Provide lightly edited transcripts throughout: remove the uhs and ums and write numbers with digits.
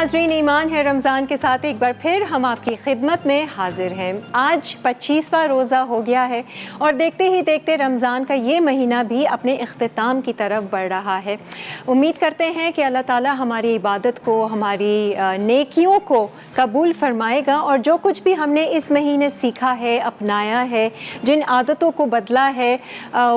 नाजरीन, ईमान है रमज़ान के साथ एक बार फिर हम आपकी खिदमत में हाजिर हैं। आज 25वां रोज़ा हो गया है और देखते ही देखते रमज़ान का ये महीना भी अपने इख्तिताम की तरफ बढ़ रहा है। उम्मीद करते हैं कि अल्लाह ताला हमारी इबादत को, हमारी नेकियों को कबूल फरमाएगा और जो कुछ भी हमने इस महीने सीखा है, अपनाया है, जिन आदतों को बदला है,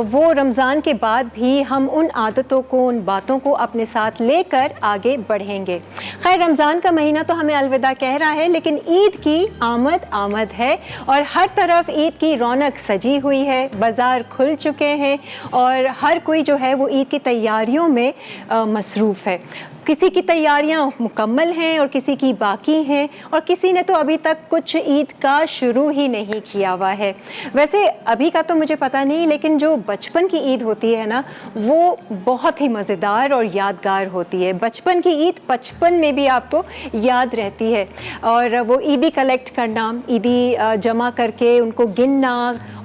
वो रमज़ान के बाद भी हम उन आदतों को, उन बातों को अपने साथ लेकर आगे बढ़ेंगे। खैर, रमज़ान का महीना तो हमें अलविदा कह रहा है, लेकिन ईद की आमद है और हर तरफ ईद की रौनक सजी हुई है, बाज़ार खुल चुके हैं और हर कोई जो है वो ईद की तैयारियों में मसरूफ़ है। किसी की तैयारियां मुकम्मल हैं और किसी की बाकी हैं और किसी ने तो अभी तक कुछ ईद का शुरू ही नहीं किया हुआ है। वैसे अभी का तो मुझे पता नहीं, लेकिन जो बचपन की ईद होती है ना, वो बहुत ही मज़ेदार और यादगार होती है। बचपन की ईद बचपन में भी आपको याद रहती है और वो ईदी कलेक्ट करना, ईदी जमा करके उनको गिनना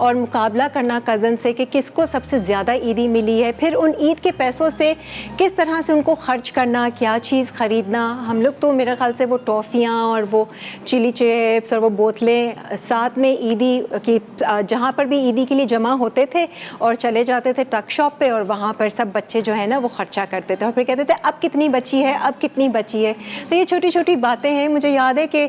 और मुकाबला करना कज़न से कि किसको सबसे ज़्यादा ईदी मिली है, फिर उन ईद के पैसों से किस तरह से उनको खर्च करना, क्या चीज़ ख़रीदना। हम लोग तो मेरे ख़्याल से वो टॉफ़ियाँ और वो चिली चिप्स और वो बोतलें साथ में ईदी की, जहाँ पर भी ईदी के लिए जमा होते थे और चले जाते थे टक शॉप पे और वहाँ पर सब बच्चे जो है ना वो ख़र्चा करते थे और फिर कहते थे अब कितनी बची है, अब कितनी बची है। तो ये छोटी छोटी बातें हैं। मुझे याद है कि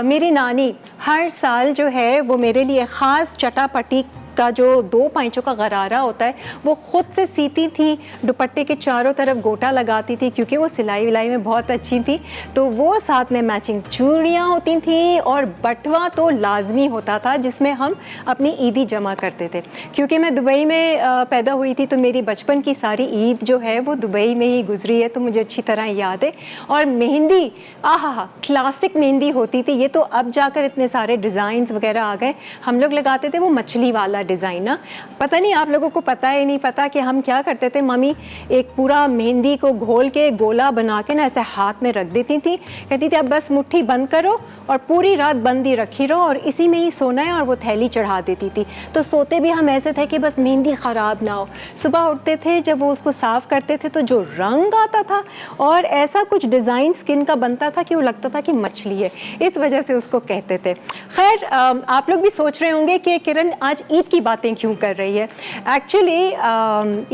मेरी नानी हर साल जो है वो मेरे लिए ख़ास चटापटी का जो 2 पैंचों का गरारा होता है वो ख़ुद से सीती थी, दुपट्टे के चारों तरफ गोटा लगाती थी क्योंकि वो सिलाई विलाई में बहुत अच्छी थी। तो वो साथ में मैचिंग चूड़ियाँ होती थी और बटवा तो लाजमी होता था जिसमें हम अपनी ईदी जमा करते थे। क्योंकि मैं दुबई में पैदा हुई थी तो मेरी बचपन की सारी ईद जो है वो दुबई में ही गुजरी है, तो मुझे अच्छी तरह याद है। और मेहंदी, आहा, क्लासिक मेहंदी होती थी। ये तो अब जाकर इतने सारे डिज़ाइंस वगैरह आ गए। हम लोग लगाते थे वो मछली वाला डिज़ाइन ना। पता नहीं आप लोगों को पता है नहीं पता कि हम क्या करते थे। मम्मी एक पूरा मेहंदी को घोल के गोला बना के ना ऐसे हाथ में रख देती थी, कहती थी अब बस मुट्ठी बंद करो और पूरी रात बंद ही रखी रहो और इसी में ही सोना है, और वो थैली चढ़ा देती थी। तो सोते भी हम ऐसे थे कि बस मेहंदी ख़राब ना हो। सुबह उठते थे, जब वो उसको साफ़ करते थे तो जो रंग आता था और ऐसा कुछ डिज़ाइन स्किन का बनता था कि वो लगता था कि मछली है, इस वजह से उसको कहते थे। खैर, आप लोग भी सोच रहे होंगे कि किरण आज ईद की बातें क्यों कर रही है। एक्चुअली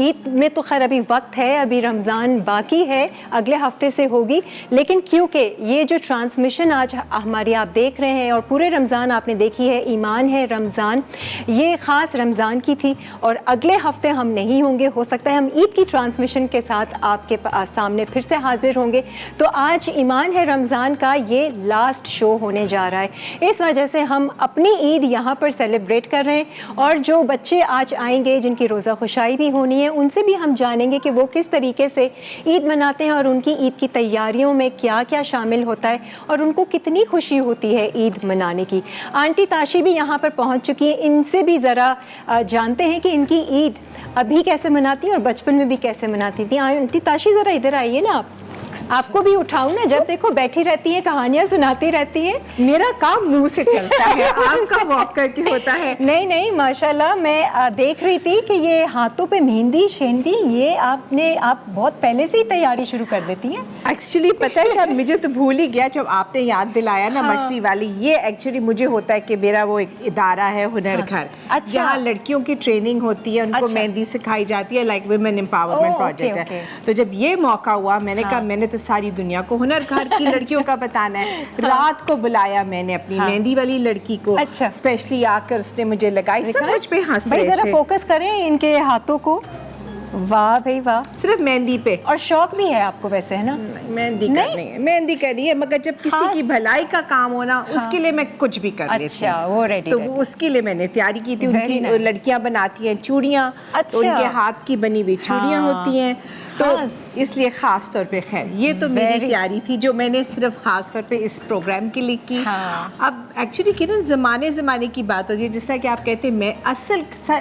ईद में तो खैर अभी वक्त है, अभी रमज़ान बाकी है, अगले हफ्ते से होगी। लेकिन क्योंकि ये जो ट्रांसमिशन आज हमारी आप देख रहे हैं और पूरे रमज़ान आपने देखी है, ईमान है रमज़ान, ये ख़ास रमज़ान की थी और अगले हफ्ते हम नहीं होंगे। हो सकता है हम ईद की ट्रांसमिशन के साथ आपके सामने फिर से हाजिर होंगे। तो आज ईमान है रमज़ान का ये लास्ट शो होने जा रहा है। इस वजह से हम अपनी ईद यहाँ पर सेलिब्रेट कर रहे हैं और जो बच्चे आज आएंगे जिनकी रोज़ा खुशाई भी होनी है, उनसे भी हम जानेंगे कि वो किस तरीके से ईद मनाते हैं और उनकी ईद की तैयारियों में क्या क्या शामिल होता है और उनको कितनी खुशी होती है ईद मनाने की। आंटी ताशी भी यहाँ पर पहुँच चुकी है, इनसे भी ज़रा जानते हैं कि इनकी ईद अभी कैसे मनाती है और बचपन में भी कैसे मनाती थी। आंटी ताशी, ज़रा इधर आइए ना, आपको भी उठाऊं ना, जब देखो बैठी रहती है, कहानियां सुनाती रहती है। मेरा काम मुंह से चलता है, आपका वॉक करके होता है। नहीं माशाल्लाह, मैं देख रही थी कि ये हाथों पे मेहंदी शेंदी, ये आप बहुत पहले से ही तैयारी शुरू कर देती हैं। एक्चुअली पता है क्या, मुझे तो भूल ही गया जब आपने याद दिलाया ना। हाँ। मछली वाली, ये एक्चुअली मुझे होता है कि मेरा वो एक इदारा है हुनर घर। हाँ। अच्छा। जहाँ लड़कियों की ट्रेनिंग होती है, उनको मेहंदी सिखाई जाती है, लाइक वुमेन एम्पावरमेंट प्रोजेक्ट है। तो जब ये मौका हुआ, मैंने कहा मैंने तो सारी दुनिया को हुनर घर की लड़कियों का बताना है। रात को बुलाया मैंने अपनी मेहंदी वाली लड़की को। अच्छा। स्पेशली आकर उसने मुझे लगाई, सब मुझ पे हंस रहे थे। जरा फोकस करें इनके हाथों को। वाह भाई वाह, सिर्फ मेहंदी पे। और शौक भी है आपको वैसे, है ना? मेहंदी करनी है, मेहंदी करनी है, मगर जब किसी की भलाई का काम होना, उसके लिए मैं कुछ भी कर लेती हूँ। अच्छा, वो रेडी। तो उसके लिए मैंने तैयारी की थी। उनकी लड़कियां बनाती हैं चूड़ियाँ, तो उनके हाथ की बनी हुई चूड़ियाँ होती हैं, तो इसलिए ख़ास तौर पे खैर ये तो मेरी तैयारी थी जो मैंने सिर्फ ख़ास तौर पे इस प्रोग्राम के लिए की। अब एक्चुअली किरण ज़माने की बात होती है, जिस तरह कि आप कहते हैं, मैं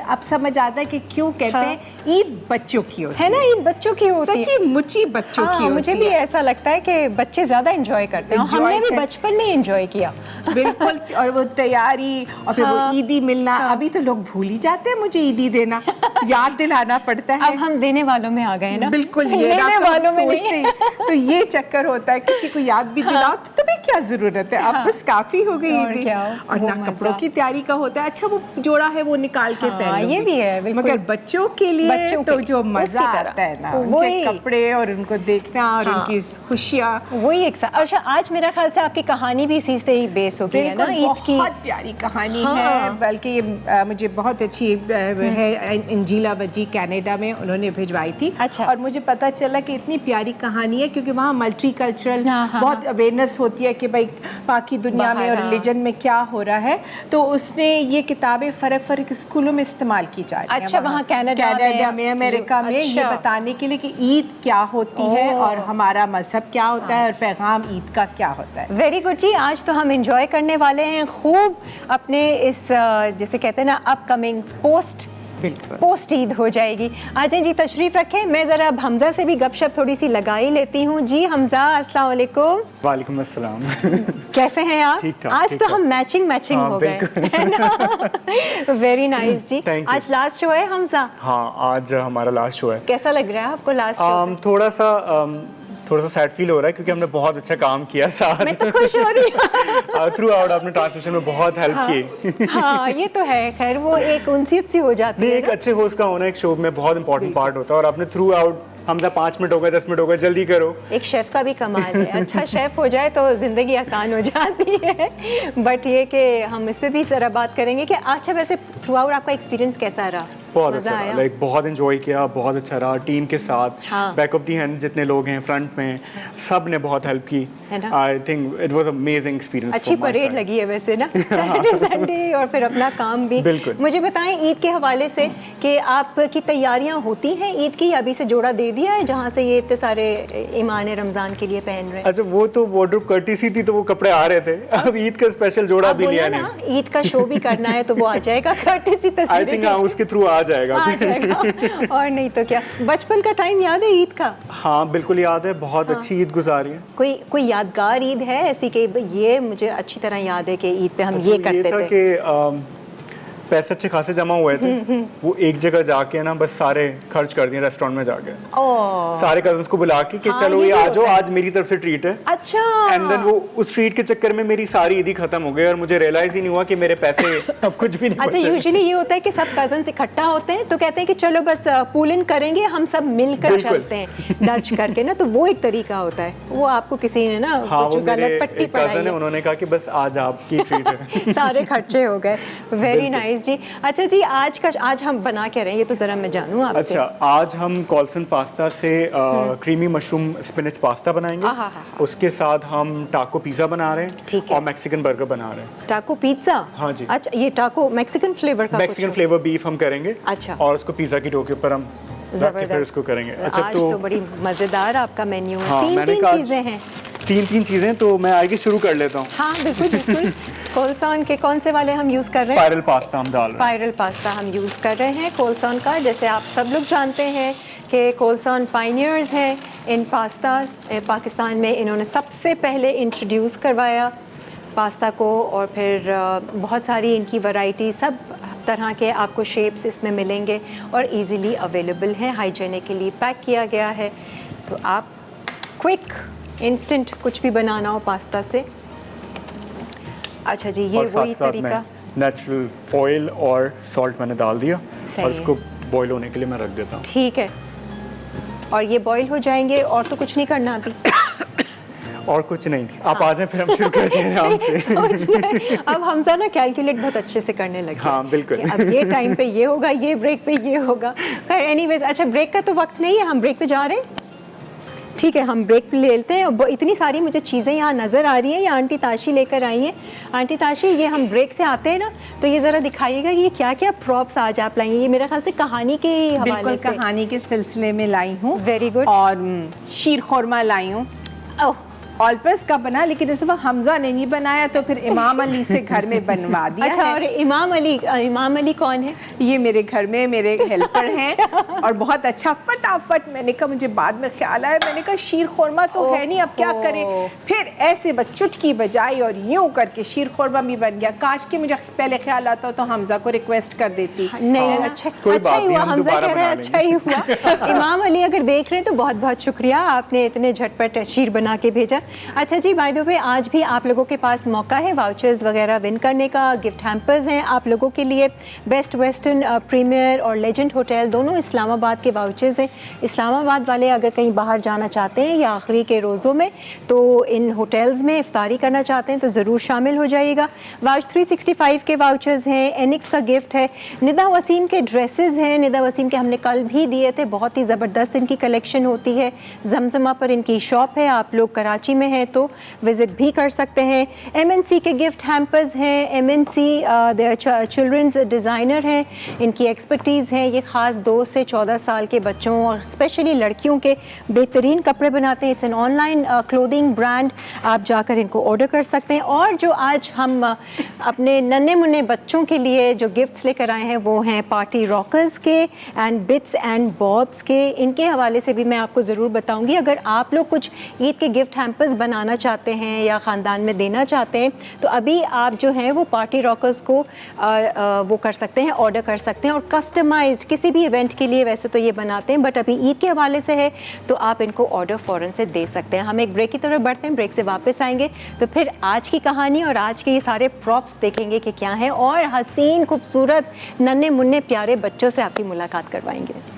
अब समझ आता है कि क्यों कहते हैं ईद बच्चों की होती है ना, ईद बच्चों की होती है, सच्ची मुच्ची बच्चों की होती है। मुझे भी ऐसा लगता है कि बच्चे ज़्यादा एंजॉय करते हैं, हमने भी बचपन में एंजॉय किया। बिल्कुल। और वो तैयारी और फिर वो ईदी मिलना, अभी तो लोग भूल ही जाते हैं मुझे ईदी देना, याद दिलाना पड़ता है। अब हम देने वालों में आ गए ना। बिल्कुल ये सोचते ही तो ये चक्कर होता है, किसी को याद भी दिलाओ तो तुम्हें क्या जरूरत है, अब बस काफी हो गई ईद। और ना कपड़ों की तैयारी का होता है, अच्छा वो जोड़ा है वो निकाल के पहन ये भी है, मगर बच्चों के लिए तो जो मजा आता है ना उनके कपड़े और उनको देखना और उनकी खुशियाँ, वही एक साथ। अच्छा, आज मेरा ख्याल से आपकी कहानी भी इसी से ही बेस हो गई है ना ईद की? बहुत प्यारी कहानी है, बल्कि ये मुझे बहुत अच्छी है, इंजीला वजी कनाडा में उन्होंने भिजवाई थी। अच्छा। और मुझे पता चला कि इतनी प्यारी कहानी है क्योंकि वहाँ मल्टी कल्चरल बहुत अवेयरनेस होती है कि भाई बाकी दुनिया में और रिलीजन में क्या हो रहा है, तो उसने ये किताबें फ़र्क स्कूलों में इस्तेमाल की जा रही हैं। अच्छा, वहाँ कनाडा में, अमेरिका में, ये बताने के लिए कि ईद क्या होती है और हमारा मजहब क्या होता है और पैगाम ईद का क्या होता है। वेरी गुड जी, आज तो हम इंजॉय करने वाले हैं खूब अपने इस जैसे कहते हैं ना अपकमिंग पोस्ट ईद हो जाएगी। आज जी तशरीफ रखें, मैं ज़रा अब हमज़ा से भी गपशप थोड़ी सी लगा ही लेती हूँ। जी हमज़ा, अस्सलाम वालेकुम। वालेकुम अस्सलाम। कैसे हैं आप? ठीक-ठाक, आज तो हम मैचिंग हो गए, है ना? वेरी नाइस जी। आज लास्ट शो है हमज़ा? हाँ, आज हमारा लास्ट शो है। कैसा लग रहा है आपको लास्ट शो? थोड़ा सा सैड फील हो रहा है क्योंकि हमने बहुत अच्छा काम किया साथ। मैं तो खुश हो रही हूँ। थ्रू आउट आपने ट्रांसलेशन में बहुत हेल्प की। हाँ, ये तो है, खैर वो एक उनसीयत सी हो जाती है। एक अच्छे होस्ट का होना एक शो में बहुत इंपॉर्टेंट पार्ट होता है और आपने थ्रू आउट हमजा 5 मिनट हो गए, 10 मिनट हो गए, जल्दी करो। एक शेफ का भी कमाल है, अच्छा शेफ हो जाए तो ज़िंदगी आसान हो जाती है। बट ये कि हम इस पर भी ज़रा बात करेंगे कि अच्छा वैसे थ्रू आउट आपका एक्सपीरियंस कैसा रहा? बहुत अच्छा रहा, लाइक बहुत एंजॉय किया, बहुत अच्छा रहा टीम के साथ। बैक ऑफ दी हैंड जितने लोग हैं, फ्रंट में, सब ने बहुत हेल्प की। I think it was amazing experience. अच्छी परेड लगी है वैसे ना, सैटरडे संडे और फिर अपना काम भी। बिल्कुल। मुझे बताएं ईद के हवाले से कि आपकी तैयारियां होती हैं ईद की, अभी से जोड़ा दे दिया है जहाँ से ये इतने सारे ईमान रमज़ान के लिए पहन रहे हैं? अच्छा, वो तो वार्डरोब कर्टेसी थी तो वो कपड़े आ रहे थे, अब ईद का स्पेशल जोड़ा भी लिया नहीं। ईद का शो भी करना है तो वो आ जाएगा कर्टेसी तस्वीरें। आई थिंक उसके थ्रू आ जाएगा। और नहीं तो क्या। बचपन का टाइम याद है ईद का? हाँ बिल्कुल याद है, बहुत अच्छी ईद गुजारी है। कोई यादगार ईद है ऐसी कि ये मुझे अच्छी तरह याद है कि ईद पे हम ये करते थे? कि पैसे अच्छे खासे जमा हुए थे, वो एक जगह जाके ना बस सारे खर्च कर दिए रेस्टोरेंट में जाके। सारे कजन्स को बुला के कि चलो ये आ जाओ, आज मेरी तरफ से ट्रीट है। अच्छा। एंड देन वो उस ट्रीट के चक्कर में मेरी सारी ईद ही खत्म हो गई और मुझे रियलाइज ही नहीं हुआ कि मेरे पैसे अब कुछ भी नहीं बचे। अच्छा, यूजुअली ये होता है कि सब कजन्स इकट्ठा होते हैं तो कहते हैं कि चलो बस पूल इन करेंगे, हम सब मिलकर चलते हैं डच करके ना, तो वो एक तरीका होता है। वो आपको किसी ने ना कुछ गलत पट्टी पढ़ाई, उन्होंने कहा कि बस आज आपकी ट्रीट है। सारे खर्चे हो गए। वेरी नाइस जी। अच्छा जी, आज हम बना क्या रहे हैं ये तो जरा मैं जानूं आपसे। अच्छा, आज हम कॉल्सन पास्ता से क्रीमी मशरूम स्पिनच पास्ता बनाएंगे। उसके साथ हम टाको पिज़्ज़ा बना रहे हैं और मैक्सिकन बर्गर बना रहे हैं। टाको पिज़्ज़ा? हाँ जी। अच्छा, ये टाको मैक्सिकन फ्लेवर का? मैक्सिकन फ्लेवर बीफ हम करेंगे। अच्छा। और उसको पिज़्ज़ा की डो के ऊपर हम फिर उसको करेंगे। अच्छा, आज तो बड़ी मज़ेदार आपका मेन्यू है। हाँ, तीन चीज़ें हैं। तीन चीज़ें, तो मैं आगे शुरू कर लेता हूँ। हाँ बिल्कुल। कोलसॉन के कौन से वाले हम यूज़ कर रहे हैं? स्पाइरल पास्ता हम डाल रहे हैं। स्पाइरल पास्ता हम यूज़ कर रहे हैं कोलसॉन का। जैसे आप सब लोग जानते हैं कि कोलसॉन पायनियर्स हैं इन पास्ता, पाकिस्तान में इन्होंने सबसे पहले इंट्रोड्यूस करवाया पास्ता को, और फिर बहुत सारी इनकी वैरायटी, सब तरह के आपको शेप्स इसमें मिलेंगे और इजीली अवेलेबल हैं, हाइजीनिकली पैक किया गया है। तो आप क्विक इंस्टेंट कुछ भी बनाना हो पास्ता से। अच्छा जी, ये वही तरीका। नेचुरल ऑयल और सॉल्ट मैंने डाल दिया और इसको बॉईल होने के लिए मैं रख देता हूँ। ठीक है, और ये बॉईल हो जाएंगे और तो कुछ नहीं करना अभी? और कुछ नहीं, आप आ जाएं फिर हम शुरू करते हैं आराम से। अब हमजा ना कैलकुलेट बहुत अच्छे से करने लगे। हाँ बिल्कुल। अब ये टाइम पे ये होगा, ये ब्रेक पे ये होगा। खैर एनीवेज, अच्छा ब्रेक का तो वक्त नहीं है, हम ब्रेक पे जा रहे हैं। ठीक है, हम ब्रेक ले लेते हैं। इतनी सारी मुझे चीज़ें यहाँ नज़र आ रही हैं, ये आंटी ताशी लेकर आई हैं। आंटी ताशी, ये हम ब्रेक से आते हैं ना तो ये ज़रा दिखाइएगा कि ये क्या क्या प्रॉप्स आज आप लाई हैं। ये मेरे ख्याल से कहानी के हवाले से, कहानी के सिलसिले में लाई हूँ। Very good. और शीर खुरमा लाई हूँ ऑल पर्पस का बना, लेकिन इस दफ़ा हमजा ने नहीं बनाया तो फिर इमाम अली से घर में बनवा दिया। अच्छा है। और इमाम अली कौन है? ये मेरे घर में मेरे हेल्पर हैं और बहुत अच्छा फटाफट मैंने कहा, मुझे बाद में ख्याल आया, मैंने कहा शीर खुरमा तो है नहीं, अब क्या करें, फिर ऐसे बस चुटकी बजाई और यूं करके शीर खुरमा भी बन गया। काश के मुझे पहले ख्याल आता तो हमजा को रिक्वेस्ट कर देती। नहीं अच्छा ही हुआ, हमजा कह रहे हैं अच्छा ही हुआ। इमाम अली अगर देख रहे हैं तो बहुत बहुत शुक्रिया, आपने इतने झटपट शीर बना के भेजा। अच्छा जी, बाय द वे आज भी आप लोगों के पास मौका है वाउचर्स वगैरह विन करने का, गिफ्ट हैम्पर्स हैं आप लोगों के लिए। बेस्ट वेस्टर्न, प्रीमियर और लेजेंड होटल दोनों इस्लामाबाद के वाउचर्स हैं। इस्लामाबाद वाले अगर कहीं बाहर जाना चाहते हैं या आखिरी के रोज़ों में तो इन होटल्स में इफ्तारी करना चाहते हैं तो ज़रूर शामिल हो जाइएगा। वाउच 365 के वाउचर्स हैं, एनिक्स का गिफ्ट है, निदा वसीम के ड्रेसेस हैं, निदा वसीम के हमने कल भी दिए थे, बहुत ही ज़बरदस्त इनकी कलेक्शन होती है। जमजमा पर इनकी शॉप है, आप लोग कराची में हैं तो विज़िट भी कर सकते हैं। MNC के गिफ्ट हैम्पर्स हैं, MNC चिल्ड्रंस डिज़ाइनर हैं, इनकी एक्सपर्टीज़ है, ये ख़ास 2 से 14 साल के बच्चों और स्पेशली लड़कियों के बेहतरीन कपड़े बनाते हैं। It's an online clothing brand, आप जाकर इनको ऑर्डर कर सकते हैं। और जो आज हम अपने नन्हे मुन्ने बच्चों के लिए जो गिफ्ट्स लेकर आए हैं वो हैं पार्टी रॉकर्स के एंड बिट्स एंड बॉब्स के। इनके हवाले से भी मैं आपको ज़रूर बताऊंगी। अगर आप लोग कुछ ईद के गिफ्ट हैम्पर्स बनाना चाहते हैं या ख़ानदान में देना चाहते हैं तो अभी आप जो हैं वो पार्टी रॉकर्स को वो कर सकते हैं, ऑर्डर कर सकते हैं। और कस्टमाइज्ड किसी भी इवेंट के लिए वैसे तो ये बनाते हैं बट अभी ईद के हवाले से है तो आप इनको ऑर्डर फ़ौरन से दे सकते हैं। हम एक ब्रेक की तरफ बढ़ते हैं, ब्रेक से वापस आएंगे तो फिर आज की कहानी और आज के ये सारे प्रॉप्स देखेंगे कि क्या है और हसीन खूबसूरत नन्हे मुन्ने प्यारे बच्चों से आपकी मुलाकात करवाएंगे।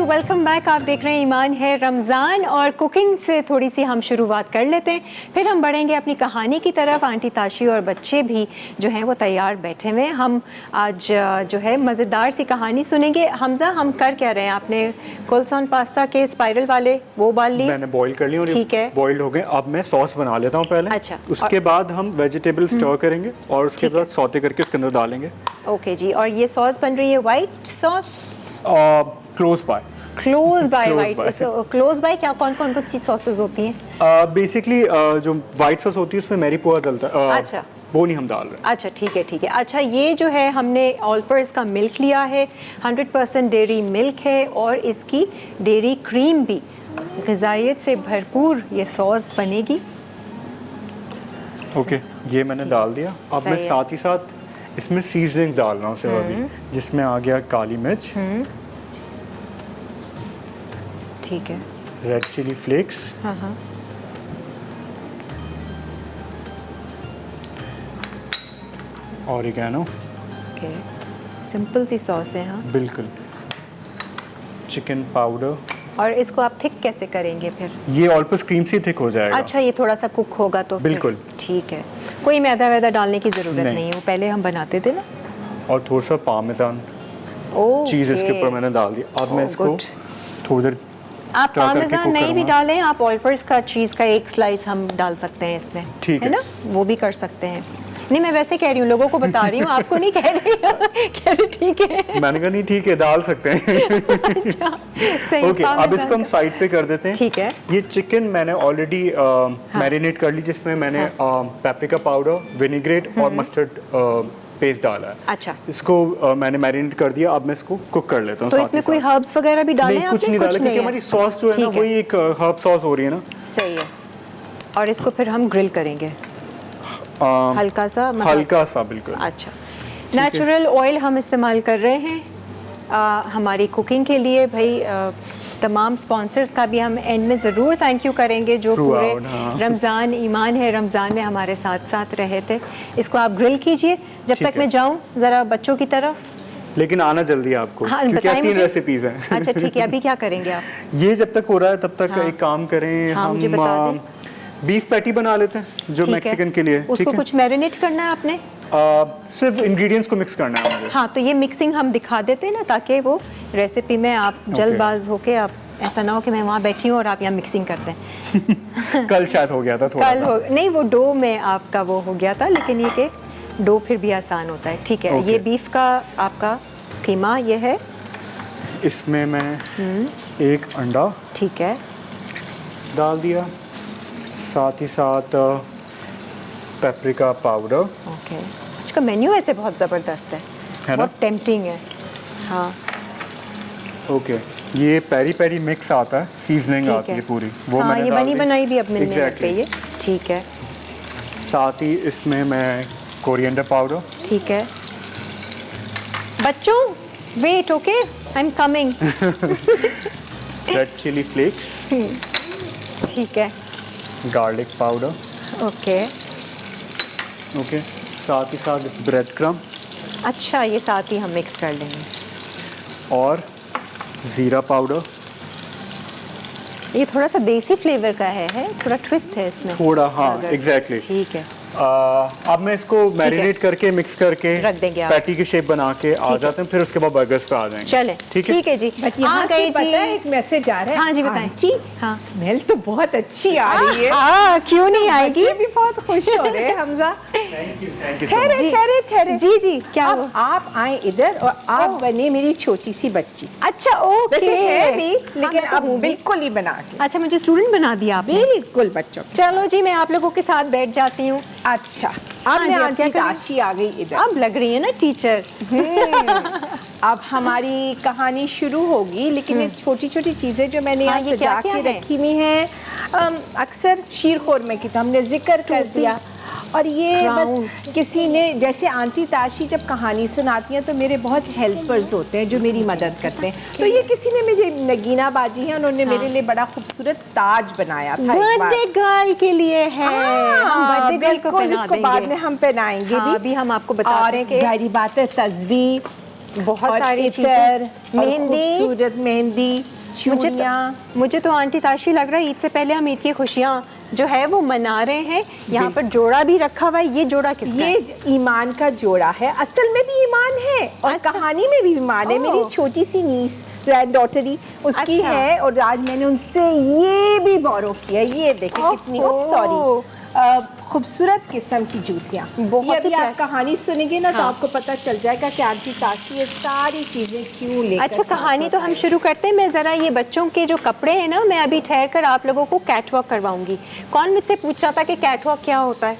वेलकम बैक, आप देख रहे हैं ईमान है रमज़ान और कुकिंग से थोड़ी सी हम शुरुआत कर लेते हैं, फिर हम बढ़ेंगे अपनी कहानी की तरफ। आंटी ताशी और बच्चे भी जो हैं वो तैयार बैठे हुए हैं। हम आज जो है मज़ेदार सी कहानी सुनेंगे। हमजा, हम कर क्या रहे हैं? आपने कोलसॉन पास्ता के स्पाइरल वाले वो उबाल लिए, मैंने बॉईल कर लिए और ठीक है, बॉइल्ड हो गए। अब मैं सॉस बना लेता हूँ पहले। अच्छा, उसके बाद हम वेजिटेबल स्टर करेंगे और उसके बाद सौते करके उसके अंदर डालेंगे। ओके जी, और ये सॉस बन रही है white sauce, close by white. Close by क्या कौन कौन सी सॉसेज होती हैं? बेसिकली जो वाइट सॉस होती है उसमें मैरी पोहा डलता है। अच्छा, वो नहीं हम डाल रहे। अच्छा ठीक है। अच्छा, ये जो है हमने ऑल पर्पस का मिल्क लिया है, 100% डेयरी मिल्क है और इसकी डेयरी क्रीम भी, ग़िज़ाइयत से भरपूर ये सॉस बनेगी। ओके, ये मैंने डाल दिया। अब मैं साथ ही साथ इसमें सीजनिंग डाल रहा हूँ सिर्फ अभी, जिसमें आ गया काली मिर्च, ठीक है, red chilli flakes, oregano, okay, simple सी सॉस है। हाँ बिल्कुल, चिकन पाउडर। और इसको आप थिक कैसे करेंगे फिर? ये ऑल पर्पस क्रीम से थिक हो जाएगा। अच्छा, ये थोड़ा सा कुक होगा तो बिल्कुल ठीक है, कोई मैदा वैदा डालने की ज़रूरत नहीं है, वो पहले हम बनाते थे ना। और थोड़ा सा पार्मेजान चीज़ इसके ऊपर मैंने डाल दिया। अब मैं इसको थोड़ी देर, आप पार्मेजान नहीं भी डालें, आप ऑल पर्पस का चीज़ का एक स्लाइस हम डाल सकते हैं इसमें, ठीक है ना, वो भी कर सकते हैं। नहीं, मैं वैसे कह रही हूँ, लोगों को बता रही हूँ, आपको नहीं कह रही हूँ। कह रही ठीक है, मैंने कहा नहीं ठीक है, डाल सकते हैं। अच्छा, सही। ओके, अब इसको हम साइड पे कर देते हैं। ठीक है, ये चिकन मैंने ऑलरेडी मैरिनेट कर ली, जिसमें मैंने पेपरिका पाउडर, विनेग्रेट और मस्टर्ड पेस्ट डाला है। अच्छा, इसको मैंने मैरिनेट कर दिया। अब मैं इसको कुक कर लेता हूँ। तो इसमें कोई हर्ब्स वगैरह भी डाले हैं? कुछ नहीं डाला, क्योंकि हमारी सॉस जो है ना वही एक हर्ब सॉस हो रही है ना। सही है। और इसको फिर हम ग्रिल करेंगे हल्का सा, मतलब हल्का सा, बिल्कुल। अच्छा, नेचुरल ऑयल हम इस्तेमाल कर रहे हैं हमारी कुकिंग के लिए। भाई तमाम स्पॉन्सर्स का भी हम एंड में ज़रूर थैंक यू करेंगे जो पूरे रमज़ान, ईमान है रमज़ान में हमारे साथ साथ रहे थे। इसको आप ग्रिल कीजिए जब तक मैं जाऊँ ज़रा बच्चों की तरफ, लेकिन आना जल्दी है आपको। हाँ, क्योंकि 3 रेसिपीज हैं। अच्छा ठीक है, अभी क्या करेंगे आप? ये जब तक हो रहा है तब तक एक काम करें, हम बीफ पैटी बना लेते हैं जो मैक्सिकन के लिए। उसको कुछ मैरिनेट करना है आपने? सिर्फ इंग्रेडिएंट्स को मिक्स करना है मुझे। हाँ, तो ये मिक्सिंग हम दिखा देते हैं ना, ताकि वो रेसिपी में आप जल्दबाज होके आप ऐसा ना हो कि मैं वहाँ बैठी हूँ और आप यहाँ मिक्सिंग करते हैं। कल शायद हो गया था थोड़ा कल हो नहीं, वो डो में आपका वो हो गया था, लेकिन ये कि डो फिर भी आसान होता है। ठीक है, ये बीफ का आपका कीमा ये है। इसमें मैं एक अंडा ठीक है डाल दिया, साथ ही साथ पेपरिका पाउडर। ओके, इसका मेन्यू ऐसे बहुत ज़बरदस्त है ना? बहुत टेम्पटिंग है। हाँ ओके, ये पेरी पेरी मिक्स आता है, सीजनिंग आती है पूरी, वो हाँ, मैंने ये डाल बनी दी। बनाई भी अब मिलने लग Exactly. गई है। ठीक है, साथ ही इसमें मैं कोरिएंडर पाउडर। ठीक है बच्चों, wait, okay, I am coming. Red chilli flakes, ठीक है, गार्लिक पाउडर। ओके। ओके, साथ ही साथ ब्रेड क्रम अच्छा, ये साथ ही हम मिक्स कर लेंगे। और ज़ीरा पाउडर। ये थोड़ा सा देसी फ्लेवर का है थोड़ा ट्विस्ट है इसमें थोड़ा, हाँ अगर- एग्जैक्टली। ठीक है, अब मैं इसको मैरिनेट करके मिक्स करके रख देंगे आप। पैटी की शेप बना के आ जाते हैं, फिर उसके बाद बर्गर्स पे आ जाएंगे। चले ठीक है। ठीक है जी। बट यहाँ आ से गई पता जी। है एक मैसेज आ रहा है। हाँ जी, बताएं। आंटी, हाँ। स्मेल तो बहुत अच्छी आ रही है। हाँ, क्यों नहीं आएगी। बच्चे भी बहुत खुश हो रहे हैं हमजा। थैंक यू सो ठहरे जी। ठहरे ठहरे। जी जी, क्या अब हुआ? आप आए इधर और आप बने मेरी छोटी सी बच्ची। अच्छा, ओके। वैसे है भी, हाँ, लेकिन मैं तो अब हूँ भी। बिल्कुल ही बना के। अच्छा, मुझे स्टूडेंट बना दिया आपने। बिल्कुल बच्चों के चलो जी, मैं आप लोगों के साथ बैठ जाती हूँ। साथ। अच्छा, हाँ अब जी, मैं अब आंटी क्या करें? ताशी आ गई इधर। अब लग रही है ना टीचर। अब हमारी कहानी शुरू होगी, लेकिन ये छोटी छोटी चीजें जो मैंने हाँ, यहाँ ये सजा क्या-क्या के है? रखी हुई हैं, अक्सर शीर खोरमे की तो हमने जिक्र कर दिया। और ये Crown। बस किसी ने, जैसे आंटी ताशी जब कहानी सुनाती हैं तो मेरे बहुत हेल्पर्स होते हैं जो मेरी मदद करते हैं। तो ये किसी ने, मुझे नगीना बाजी हैं, उन्होंने मेरे लिए बड़ा खूबसूरत ताज बनाया था एक बार। बर्थडे गर्ल के लिए है। हम बर्थडे गर्ल को बिल्कुल, पहना इसको बाद में देंगे। हम पहनाएंगे हाँ, भी। अभी हम आपको बताते हैं कि जाहिर बात है तस्वीर, बहुत और सारी इतर, चीजें, और मेहंदी। खूबसूरत मेहंदी, चूड़ियाँ। मुझे तो आंटी ताशी लग रहा है ईद से पहले हम ईद की खुशियाँ जो है वो मना रहे हैं। यहाँ पर जोड़ा भी रखा हुआ है। ये जोड़ा किसका है? ये ईमान का जोड़ा है, असल में भी ईमान है और अच्छा। कहानी में भी ईमान है। ओह। मेरी छोटी सी नीस, ग्रैंड डॉटरी उसकी अच्छा। है, और आज मैंने उनसे ये भी बोरो किया। ये देखिए कितनी, सॉरी, खूबसूरत किस्म की जूतियाँ। बहुत ये अभी ही आप कहानी सुनेंगे ना तो हाँ। आपको पता चल जाएगा कि आंटी ताशी ये सारी चीजें क्यों लेकर अच्छा, कहानी तो हम शुरू करते हैं। मैं ज़रा ये बच्चों के जो कपड़े हैं ना, मैं अभी ठहर कर आप लोगों को कैटवॉक करवाऊंगी। कौन मुझसे पूछ रहा था कि कैटवॉक क्या होता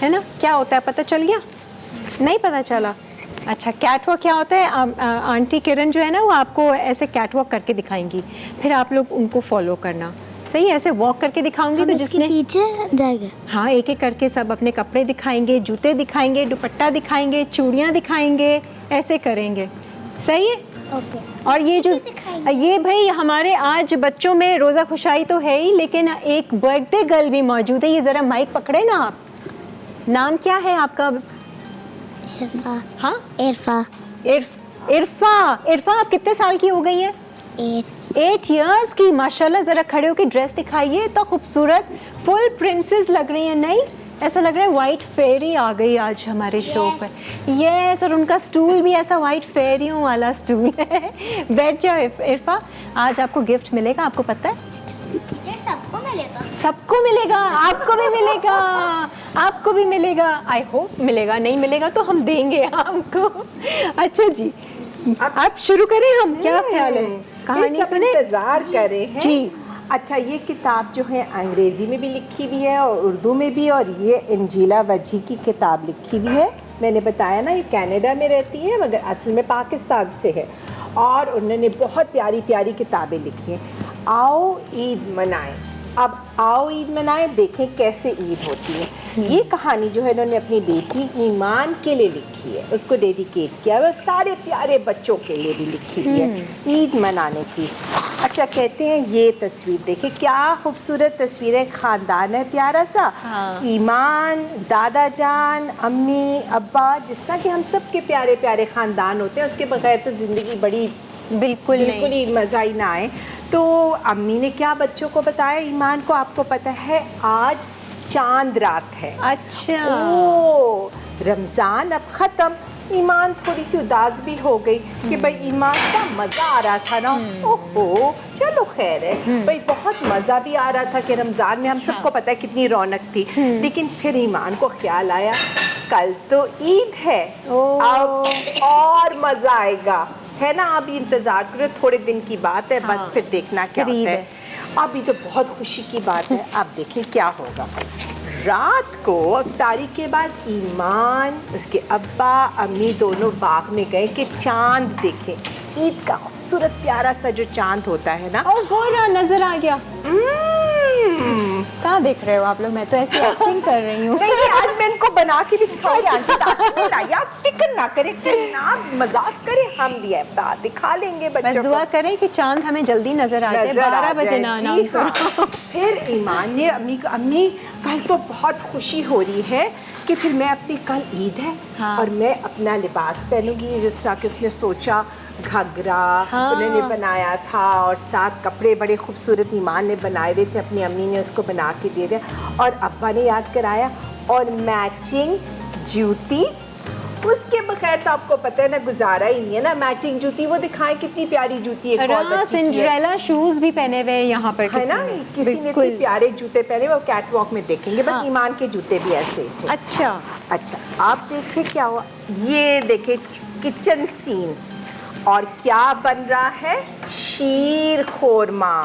है ना? क्या होता है, पता चल गया? नहीं पता चला? अच्छा, कैटवॉक क्या होता है? आंटी किरण जो है ना, वो आपको ऐसे कैटवॉक करके दिखाएंगी, फिर आप लोग उनको फॉलो करना। सही, ऐसे वॉक करके दिखाऊंगी तो जिसने पीछे जाएगा। हाँ, एक एक करके सब अपने कपड़े दिखाएंगे, जूते दिखाएंगे, दुपट्टा दिखाएंगे, चूड़ियाँ दिखाएंगे, ऐसे करेंगे। सही है? ओके। और ये जो ये भाई हमारे आज बच्चों में रोज़ा खुशाई तो है ही, लेकिन एक बर्थडे गर्ल भी मौजूद है। ये ज़रा माइक पकड़े ना आप। नाम क्या है आपका? इरफा। हाँ, इरफा। इरफा, आप कितने साल की हो गई हैं? 8 इयर्स की। माशाल्लाह, ज़रा खड़े होकर ड्रेस दिखाइए, तो खूबसूरत फुल प्रिंसेस लग रही है। नहीं, ऐसा लग रहा है वाइट फेरी आ गई आज हमारे शो पर। यस, और उनका स्टूल भी ऐसा वाइट फेरियों वाला स्टूल है। बैठ जाओ इरफा, आज आपको गिफ्ट मिलेगा, आपको पता है? सबको मिलेगा। सबको मिलेगा, आपको भी मिलेगा, आपको भी मिलेगा। आई होप मिलेगा, नहीं मिलेगा तो हम देंगे आपको। अच्छा जी, आप शुरू करें हम, क्या ख्याल है? कहानी सब सुने? इंतजार कर रहे हैं जी। अच्छा, ये किताब जो है अंग्रेजी में भी लिखी हुई है और उर्दू में भी, और ये इंजीला वजी की किताब लिखी हुई है। मैंने बताया ना, ये कनाडा में रहती है मगर असल में पाकिस्तान से है, और उन्होंने बहुत प्यारी प्यारी किताबें लिखी हैं। आओ ईद मनाएं। अब आओ ईद मनाएं, देखें कैसे ईद होती है। ये कहानी जो है इन्होंने अपनी बेटी ईमान के लिए लिखी है, उसको डेडिकेट किया है, और सारे प्यारे बच्चों के लिए भी लिखी हुई है ईद मनाने की। अच्छा, कहते हैं ये तस्वीर देखें, क्या खूबसूरत तस्वीर है। खानदान है प्यारा सा। हाँ। ईमान, दादा जान, अम्मी, अब्बा, जिस तरह के हम सब के प्यारे प्यारे खानदान होते हैं, उसके बगैर तो ज़िंदगी बड़ी बिल्कुल बिल्कुल नहीं। ही मज़ा ही ना आए। तो अम्मी ने क्या बच्चों को बताया, ईमान को, आपको पता है आज चांद रात है। अच्छा, ओ, रमज़ान अब ख़त्म, ईमान थोड़ी सी उदास भी हो गई कि भाई ईमान का मज़ा आ रहा था ना, ओहो चलो खैर है भाई, बहुत मज़ा भी आ रहा था कि रमज़ान में हम सबको पता है कितनी रौनक थी, लेकिन फिर ईमान को ख्याल आया कल तो ईद है, अब और मज़ा आएगा, है ना। अभी इंतज़ार करो, थोड़े दिन की बात है, बस फिर देखना क्या होता है। अभी तो बहुत खुशी की बात है, अब देखें क्या होगा। रात को अफ्तारी के बाद ईमान, उसके अब्बा अम्मी दोनों बाग में गए कि चांद देखें, ईद का खूबसूरत प्यारा सा जो चांद होता है ना। और वो रहा, नजर आ गया। कहाँ देख रहे हो आप लोग? मैं तो ऐसी एक्टिंग कर रही हूँ। नहीं, आज मैं इनको बना के भी सिखाऊंगी। आप फिक्र ना करें, ना मजाक करें, हम भी दिखा लेंगे बच्चों को। बस दुआ करें कि चांद हमें जल्दी नजर आ जाए, 12 बजे ना आना। फिर ईमान ने अम्मी कल तो बहुत खुशी हो रही है कि फिर मैं अपनी, कल ईद है और मैं अपना लिबास पहनूंगी जिस तरह कि उसने सोचा, घाघरा उन्होंने बनाया था और 7 कपड़े बड़े खूबसूरत ईमान ने बनाए हुए थे, अपनी अम्मी ने उसको बना के दे दिया और अब्बा ने याद कराया, और मैचिंग जूती, उसके बगैर तो आपको पता है ना गुजारा ही नहीं है ना। मैचिंग जूती वो दिखाएं, कितनी प्यारी जूती है, सिंड्रेला शूज भी पहने हुए यहाँ पर है ना, किसी ने इतने प्यारे जूते पहने, वो कैटवॉक में देखेंगे। बस ईमान के जूते भी ऐसे थे। अच्छा, आप देखिए क्या हुआ, ये देखे किचन सीन, और क्या बन रहा है, शीर खोरमा।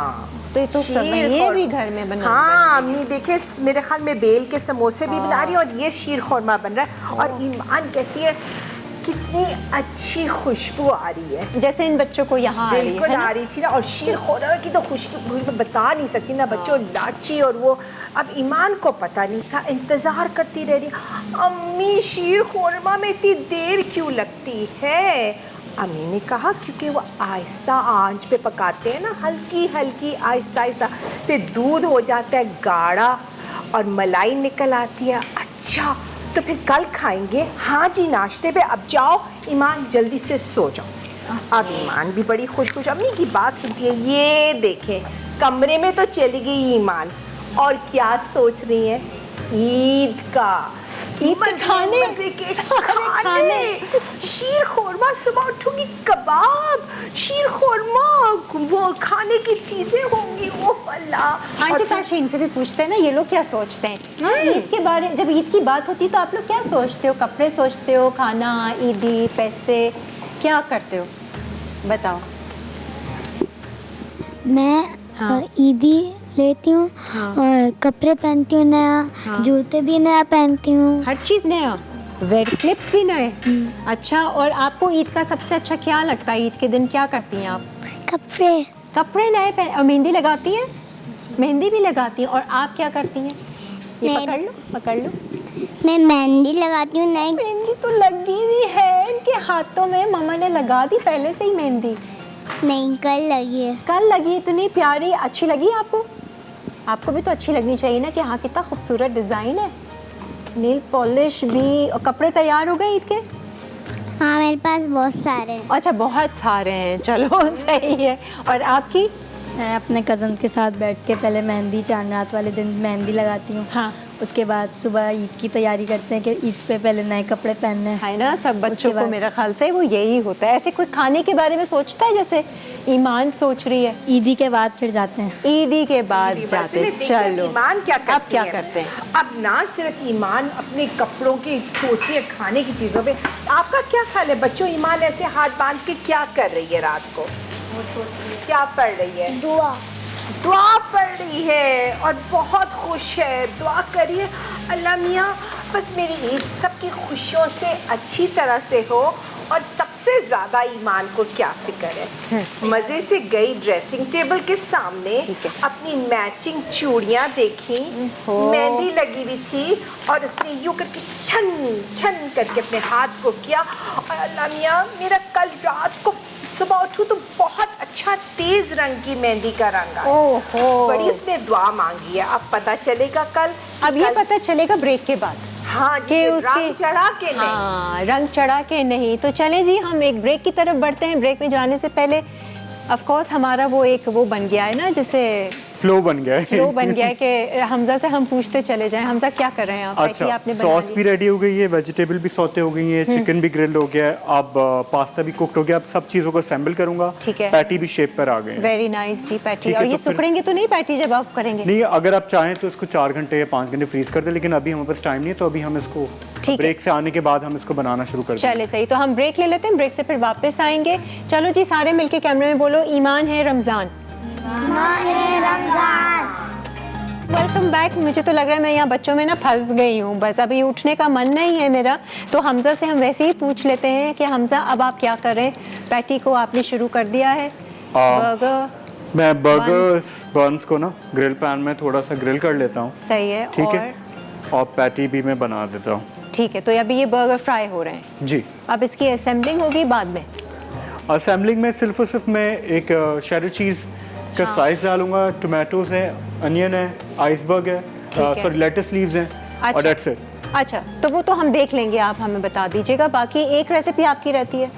तो ये भी घर में बना। हाँ, अम्मी देखे मेरे ख्याल में बेल के समोसे भी बना रही है और ये शीर खोरमा बन रहा है, और ईमान कहती है कितनी अच्छी खुशबू आ रही है, जैसे इन बच्चों को यहाँ आ रही थी ना। और शीर खोरमा की तो खुशबू बता नहीं सकती ना, बच्चों लाची, और वो अब ईमान को पता नहीं था, इंतजार करती रह रही, अम्मी शीर खोरमा में इतनी देर क्यों लगती है। अम्मी ने कहा क्योंकि वो आहिस्ता आंच पे पकाते हैं ना, हल्की हल्की आहिस्ता आहिस्ता, फिर दूध हो जाता है गाढ़ा और मलाई निकल आती है। अच्छा, तो फिर कल खाएंगे। हाँ जी, नाश्ते पे। अब जाओ ईमान, जल्दी से सो जाओ। अब ईमान भी बड़ी खुश अम्मी की बात सुनती है। ये देखें, कमरे में तो चली गई ईमान, और क्या सोच रही है, ईद का खाने, शीर खोरमा, सुबह उठूंगी कबाब, शीर खोरमा, वो खाने की चीजें होंगी। वो अल्लाह। आंटी ताशीन से भी पूछते हैं ना, ये लोग क्या सोचते हैं ईद के बारे में? जब ईद की बात होती है तो आप लोग क्या सोचते हो? कपड़े सोचते हो, खाना, ईदी, पैसे, क्या करते हो बताओ? मैं ईदी लेती हूँ और कपड़े पहनती हूँ नया, जूते भी नया पहनती हूँ, हर चीज़ नया, वेयर क्लिप्स भी नए। अच्छा, और आपको ईद का सबसे अच्छा क्या लगता है? ईद के दिन क्या करती हैं आप? कपड़े नए पहन, और मेहंदी लगाती हैं? मेहंदी भी लगाती हैं। और आप क्या करती हैं? ये पकड़ लो। मैं मेहंदी लगाती हूँ। नई मेहंदी तो लगी हुई है इनके हाथों में, मम्मा ने लगा दी पहले से ही मेहंदी। नहीं, कल लगी है। कल लगी, इतनी प्यारी। अच्छी लगी आपको? आपको भी तो अच्छी लगनी चाहिए ना कि हाँ कितना खूबसूरत डिज़ाइन है। नील पॉलिश भी, और कपड़े तैयार हो गए ईद के? हाँ, मेरे पास बहुत सारे हैं। अच्छा, बहुत सारे हैं, चलो सही है। और आपकी? मैं अपने कज़न के साथ बैठ के पहले मेहंदी, चांद रात वाले दिन मेहंदी लगाती हूँ। हाँ। उसके बाद सुबह ईद की तैयारी करते हैं कि ईद पे पहले नए कपड़े पहनने हैं, है ना। सब बच्चों को मेरे ख्याल से वो यही होता है। ऐसे कोई खाने के बारे में सोचता है जैसे ईमान सोच रही है? ईदी के बाद फिर जाते हैं। ईदी के बाद जाते हैं। चलो, ईमान क्या करती है? अब क्या करते हैं? अब ना सिर्फ ईमान अपने कपड़ों की सोचिए, खाने की चीज़ों पे आपका क्या ख्याल है बच्चों? ईमान ऐसे हाथ बांध के क्या कर रही है रात को? क्या पढ़ रही है? दुआ पढ़ रही है और बहुत खुश है। दुआ करिए अल्लाह मियाँ बस मेरी ईद सबकी खुशियों से अच्छी तरह से हो। और सबसे ज़्यादा ईमान को क्या फिक्र है, मज़े से गई ड्रेसिंग टेबल के सामने, अपनी मैचिंग चूड़ियाँ देखी, मेहंदी लगी हुई थी और उसने यूँ करके छन छन करके अपने हाथ को किया। और अल्लाह मियाँ मेरा कल रात को सुबह उठूँ तो बहुत अच्छा तेज रंग की मेहंदी का रंग आया। बड़ी उसने दुआ मांगी है। अब पता चलेगा कल। अब ये पता चलेगा ब्रेक के बाद। हाँ जी, रंग चढ़ा के नहीं। हाँ, रंग चढ़ा के नहीं। तो चलें जी, हम एक ब्रेक की तरफ बढ़ते हैं। ब्रेक में जाने से पहले ऑफ कोर्स हमारा वो बन गया है ना, जैसे फ्लो बन गया है। फ्लो बन गया है कि हमजा से हम पूछते चले जाएं, हमजा क्या कर रहे हैं आप? अच्छा, आपने सॉस भी रेडी हो गई है, वेजिटेबल भी सौते हो गई है, चिकन भी ग्रिल्ड हो गया है, अब पास्ता भी कुक्ड हो गया। अब सब चीज़ों को असेंबल करूंगा। ठीक है। पैटी भी शेप पर आ गए। वेरी नाइस जी पैटी। ठीक है, और ये तो फिर- सुखड़ेंगे तो नहीं पैटी जब आप करेंगे? नहीं, अगर आप चाहें तो इसको 4 घंटे या 5 घंटे फ्रीज कर दें, लेकिन अभी हमारे पास टाइम नहीं है, तो अभी हम इसको ठीक है। ब्रेक से आने के बाद हम इसको बनाना शुरू कर दें। चले सही, तो हम ब्रेक ले लेते हैं, ब्रेक से फिर वापस आएंगे। चलो जी, सारे मिलके कैमरे में बोलो, ईमान है रमज़ान। Welcome back. मुझे तो लग रहा है मैं यहाँ बच्चों में ना फंस गई हूँ, बस अभी उठने का मन नहीं है मेरा। तो हमजा से हम वैसे ही पूछ लेते हैं कि हमजा अब आप क्या कर रहे हैं? पैटी को आपने शुरू कर दिया है, बर्गर। मैं बर्गर्स बन्स को ना ग्रिल पैन में थोड़ा सा ग्रिल कर लेता हूँ। सही है। ठीक है, और पैटी भी मैं बना देता हूँ। ठीक है, तो अभी ये बर्गर फ्राई हो रहे हैं जी। अब इसकी असेंबलिंग होगी बाद में? असेंबलिंग में सिर्फ और सिर्फ मैं एक शेडर चीज़ का स्लाइस डालूंगा, टोमेटोज हैं, अनियन है, आइसबर्ग है, सॉरी लेटस लीव्स हैं, और दैट्स इट। अच्छा, तो वो तो हम देख लेंगे, आप हमें बता दीजिएगा। बाकी एक रेसिपी आपकी रहती है?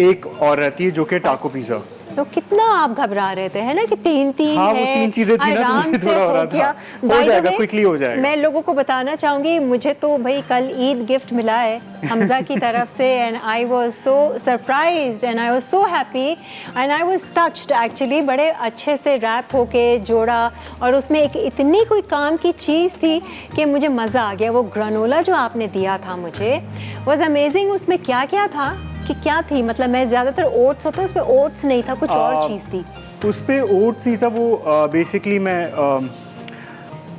एक और रहती है जो कि टाको पिज़्ज़ा। तो कितना आप घबरा रहे थे, है ना, कि तीन हाँ, है, वो 3 चीजें थी ना, तो आराम मुझे से थोड़ा हो रहा गया। था। By हो the जाएगा, way, क्विकली हो जाएगा। मैं लोगों को बताना चाहूंगी, मुझे तो भाई कल ईद गिफ्ट मिला है हमजा की तरफ से, and I was so surprised and I was so happy and I was touched actually. बड़े अच्छे से रैप होके जोड़ा, और उसमें एक इतनी कोई काम की चीज़ थी कि मुझे मज़ा आ गया। वो ग्रानोला जो आपने दिया था मुझे वाज अमेजिंग। उसमें क्या क्या था कि क्या थी, मतलब मैं ज़्यादातर ओट्स होता है, उसमें ओट्स नहीं था, कुछ और चीज़ थी। उस पे ओट्स ही था वो। बेसिकली मैं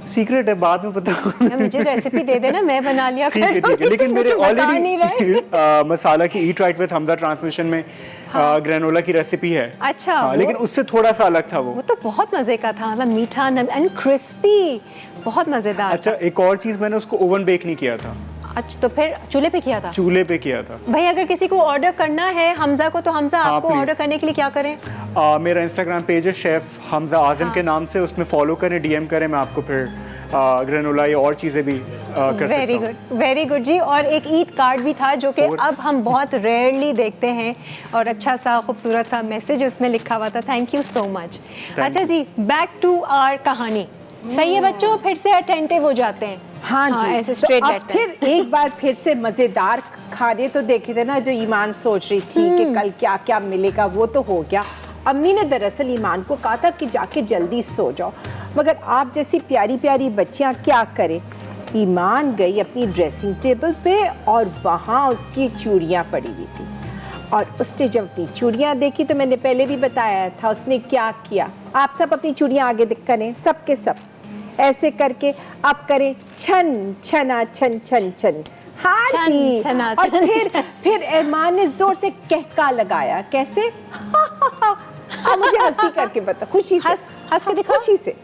सीक्रेट है, बाद में पता मुझे रेसिपी दे देना, मैं बना लिया ठीक है, करूँगी। लेकिन मेरे मुझे बता नहीं रहे। ऑलरेडी मसाला की eat right with Hamza transmission में ग्रेनोला की रेसिपी है। अच्छा, हाँ, वो- लेकिन उससे थोड़ा सा अलग था वो तो बहुत मज़े का था, मतलब मीठा एंड क्रिस्पी, बहुत मज़ेदार। अच्छा, एक और चीज़, मैंने उसको ओवन बेक नहीं किया था। अच्छा, तो फिर चूल्हे पे किया था? चूल्हे पे किया था। भाई अगर किसी को ऑर्डर करना है हमजा को, तो हमजा हाँ, आपको please। ऑर्डर करने के लिए क्या करें? मेरा इंस्टाग्राम पेज है शेफ हमजा आजम के नाम से, उसमें फॉलो करें, डीएम करें, मैं आपको फिर ग्रेनोला या और चीज़ें भी कर सकता हूँ। वेरी गुड जी। और एक ईद कार्ड भी था जो कि और- अब हम बहुत रेयरली देखते हैं, और अच्छा सा खूबसूरत सा मैसेज उसमें लिखा हुआ था। Thank you so much. अच्छा जी, बैक टू आवर कहानी। सही है बच्चों, फिर से अटेंटिव हो जाते हैं। हाँ जी, ऐसे तो स्ट्रेट अब बैठते हैं। फिर एक बार फिर से मज़ेदार खाने तो देखे थे ना, जो ईमान सोच रही थी कि कल क्या क्या मिलेगा, वो तो हो गया। अम्मी ने दरअसल ईमान को कहा था कि जाके जल्दी सो जाओ, मगर आप जैसी प्यारी प्यारी बच्चियां क्या करें। ईमान गई अपनी ड्रेसिंग टेबल पे, और वहाँ उसकी चूड़ियाँ पड़ी हुई थी, और उसने जब अपनी चूड़ियाँ देखी, तो मैंने पहले भी बताया था उसने क्या किया। आप सब अपनी चूड़ियाँ आगे करें, सब के सब ऐसे करके आप करें छन छना छन छन छन। हाँ छन, जी, छना, और छन, फिर ईमान ने जोर से कहका लगाया। कैसे? अब मुझे हंसी करके बता, खुशी से हंस के दिखाओ। खुशी से,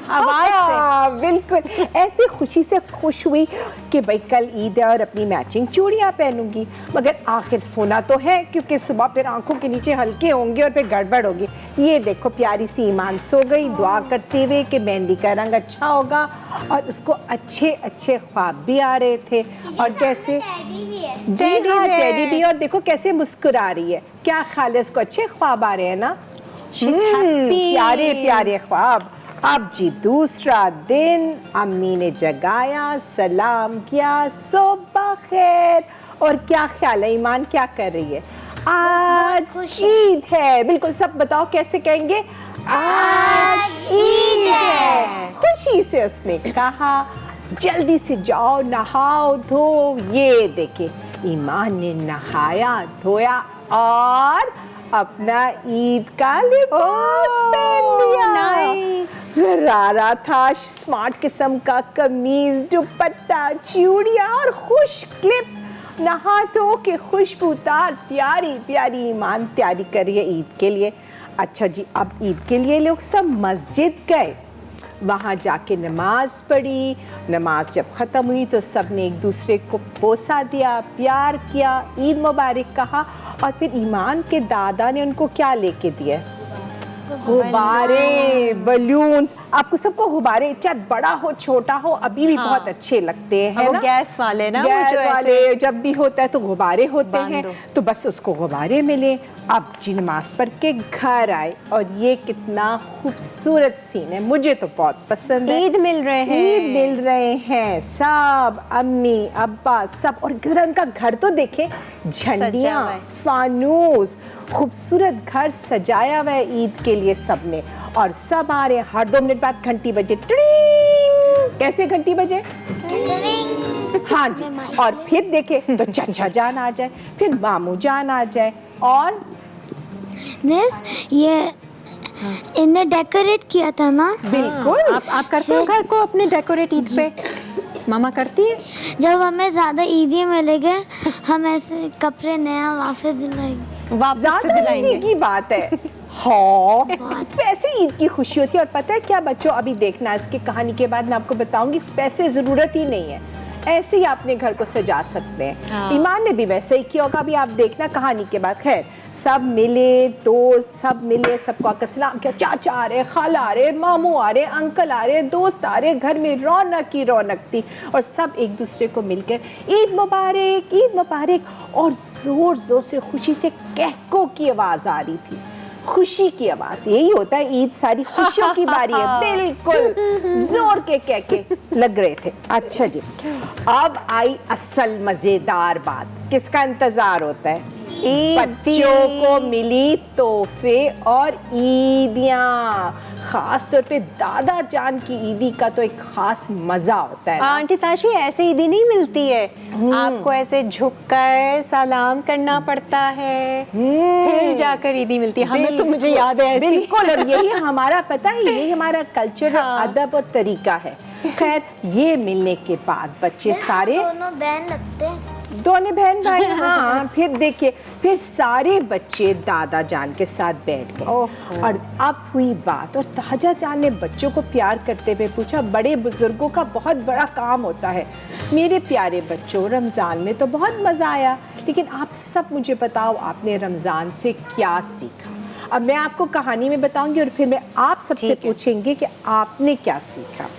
आवाज से। हाँ, बिल्कुल ऐसे खुशी से खुश हुई कि भाई कल ईद है और अपनी मैचिंग चूड़ियाँ पहनूंगी। मगर आखिर सोना तो है, क्योंकि सुबह फिर आंखों के नीचे हल्के होंगे और फिर गड़बड़ होगी। ये देखो, प्यारी सी ईमान सो गई, दुआ करते हुए कि मेहंदी का रंग अच्छा होगा, और उसको अच्छे अच्छे ख्वाब भी आ रहे थे। और कैसे जी हाँ, टेडी भी, और देखो कैसे मुस्कुरा रही है। क्या ख्याल है, उसको अच्छे ख्वाब आ रहे हैं ना? प्यारे प्यारे ख्वाब। अब जी दूसरा दिन, अम्मी ने जगाया, सलाम किया, सुबह खैर। और क्या ख्याल है, ईमान क्या कर रही है? आज ईद है। बिल्कुल, सब बताओ कैसे कहेंगे? आज ईद है। खुशी से उसने कहा, जल्दी से जाओ नहाओ धो। ये देखे, ईमान ने नहाया धोया और अपना ईद का लिबास पहन लिया। रारा था, स्मार्ट किस्म का कमीज, दुपट्टा, चूड़ियां और खुश क्लिप, नहा धो के खुशबूदार प्यारी प्यारी ईमान तैयारी कर रही है ईद के लिए। अच्छा जी, अब ईद के लिए लोग सब मस्जिद गए, वहाँ जाके नमाज पढ़ी। नमाज जब ख़त्म हुई तो सब ने एक दूसरे को बोसा दिया, प्यार किया, ईद मुबारक कहा। और फिर ईमान के दादा ने उनको क्या लेके दिया? गुब्बारे, बलून्स, आपको सबको गुब्बारे चाहे बड़ा हो छोटा हो अभी भी बहुत अच्छे लगते हैं, है ना? गैस वाले ना, गैस वाले जब भी होता है तो गुब्बारे होते हैं, तो बस उसको गुब्बारे मिले। अब जी नमाज पढ़ के घर आए और ये कितना खूबसूरत सीन है, मुझे तो बहुत पसंद है। ईद मिल रहे हैं, ईद मिल रहे हैं सब, अम्मी अब्बा सब, और उनका घर तो देखें, झंडियाँ, फानूस, खूबसूरत घर सजाया हुआ है ईद के लिए सबने, और सब आ रहे हैं। हर 2 मिनट बाद घंटी बजे, टिड़िंग, कैसे घंटी बजे? हाँ जी, और फिर देखे तो चचा जान आ जाए, फिर मामू जान आ जाए, और मिस ये इन्हें डेकोरेट किया था ना। बिल्कुल। आप करते हो घर को अपने डेकोरेट ईद पे? मामा करती है? जब हमें ज्यादा ईदी मिलेंगे हम ऐसे कपड़े नया वापस दिलाएंगे। वापस ज्यादा दिलाएंगे ईद की बात है। हाँ, वैसे ईद की खुशी होती है। और पता है क्या बच्चों, अभी देखना इसकी कहानी के बाद मैं आपको बताऊंगी, पैसे जरूरत ही नहीं है, ऐसे ही अपने घर को सजा सकते हैं। ईमान ने भी वैसे ही किया होगा, अभी आप देखना कहानी के बाद। खैर सब मिले, दोस्त सब मिले, सबको आकर सलाम किया, चाचा आ रहे, खाला आ रहे, मामू आ रहे, अंकल आ रहे, दोस्त आ रहे, घर में रौनक ही रौनक थी, और सब एक दूसरे को मिलकर ईद मुबारक, ईद मुबारक, और जोर जोर से खुशी से कहकों की आवाज आ रही थी, खुशी की आवाज। यही होता है ईद, सारी खुशियों की बारी है। बिल्कुल जोर के कहके लग रहे थे। अच्छा जी, अब आई असल मजेदार बात, किसका इंतजार होता है? बच्चों को मिली तोहफे और ईदियाँ, खास तौर पे दादा जान की ईदी का तो एक खास मजा होता है ना? आंटी ताशी, ऐसे ईदी नहीं मिलती है, आपको ऐसे झुककर सलाम करना पड़ता है, फिर जाकर ईदी मिलती है। हमें तो, मुझे याद है ऐसी। बिल्कुल, और यही हमारा, पता है, यही हमारा कल्चर, अदब और तरीका है। खैर ये मिलने के बाद बच्चे सारे, दोनों बहन लगते हैं, दोनों बहन भाई, हाँ। फिर देखिए, फिर सारे बच्चे दादा जान के साथ बैठ गए, और अब हुई बात, और दादा जान ने बच्चों को प्यार करते हुए पूछा, बड़े बुजुर्गों का बहुत बड़ा काम होता है, मेरे प्यारे बच्चों, रमज़ान में तो बहुत मज़ा आया, लेकिन आप सब मुझे बताओ, आपने रमज़ान से क्या सीखा? अब मैं आपको कहानी में बताऊंगी, और फिर मैं आप सबसे पूछेंगे कि आपने क्या सीखा।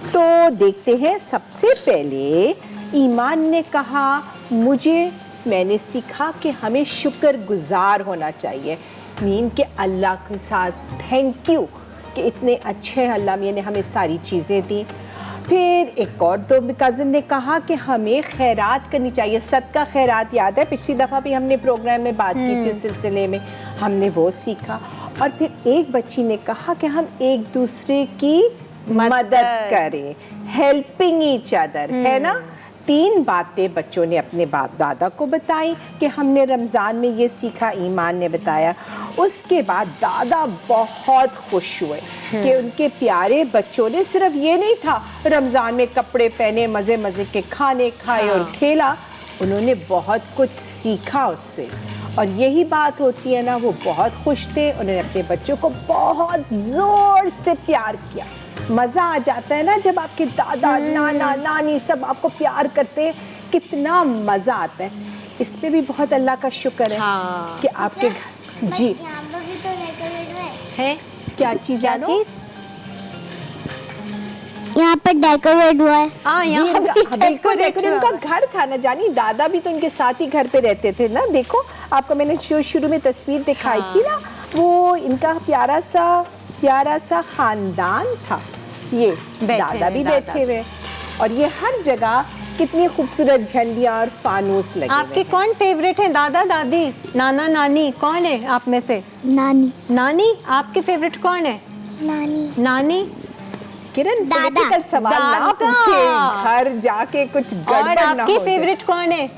तो देखते हैं, सबसे पहले ईमान ने कहा, मैंने सीखा कि हमें शुक्रगुजार होना चाहिए, मीन के अल्लाह के साथ थैंक यू कि इतने अच्छे अल्लाह मियां ने हमें सारी चीज़ें दी। फिर एक और दो कज़न ने कहा कि हमें खैरात करनी चाहिए, सदका खैरात, याद है पिछली दफ़ा भी हमने प्रोग्राम में बात की थी, उस सिलसिले में हमने वो सीखा। और फिर एक बच्ची ने कहा कि हम एक दूसरे की मदद करें, हेल्पिंग ईच अदर, है ना? 3 बातें बच्चों ने अपने बाप दादा को बताई कि हमने रमज़ान में ये सीखा, ईमान ने बताया। उसके बाद दादा बहुत खुश हुए कि उनके प्यारे बच्चों ने सिर्फ ये नहीं था रमज़ान में कपड़े पहने, मज़े मज़े के खाने खाए और खेला, उन्होंने बहुत कुछ सीखा उससे। और यही बात होती है ना, वो बहुत खुश थे, उन्होंने अपने बच्चों को बहुत ज़ोर से प्यार किया। मज़ा आ जाता है ना जब आपके दादा, नाना, नानी सब आपको प्यार करते हैं, कितना मज़ा आता है। इसमें भी बहुत अल्लाह का शुक्र है कि आपके घर, जी यहाँ पर भी तो डेकोरेट है। क्या चीज़? यहाँ पर डेकोरेट हुआ है। यहाँ बिल्कुल डेकोरेट का घर था ना जानी, दादा भी तो इनके साथ ही घर पे रहते थे ना। देखो आपको मैंने जो शुरू में तस्वीर दिखाई थी ना, वो इनका प्यारा सा खानदान था। ये दादा भी बैठे हुए, और ये हर जगह कितनी खूबसूरत झंडियाँ और फानूस लगे। आपके कौन फेवरेट हैं? दादा दादी, नाना नानी, कौन है आप में से? नानी। आपके फेवरेट कौन है? नानी। किरण, पॉलिटिकल सवाल ना पूछे, घर जाके कुछ गड़बड़ ना हो जाए। आपके फेवरेट कौन है?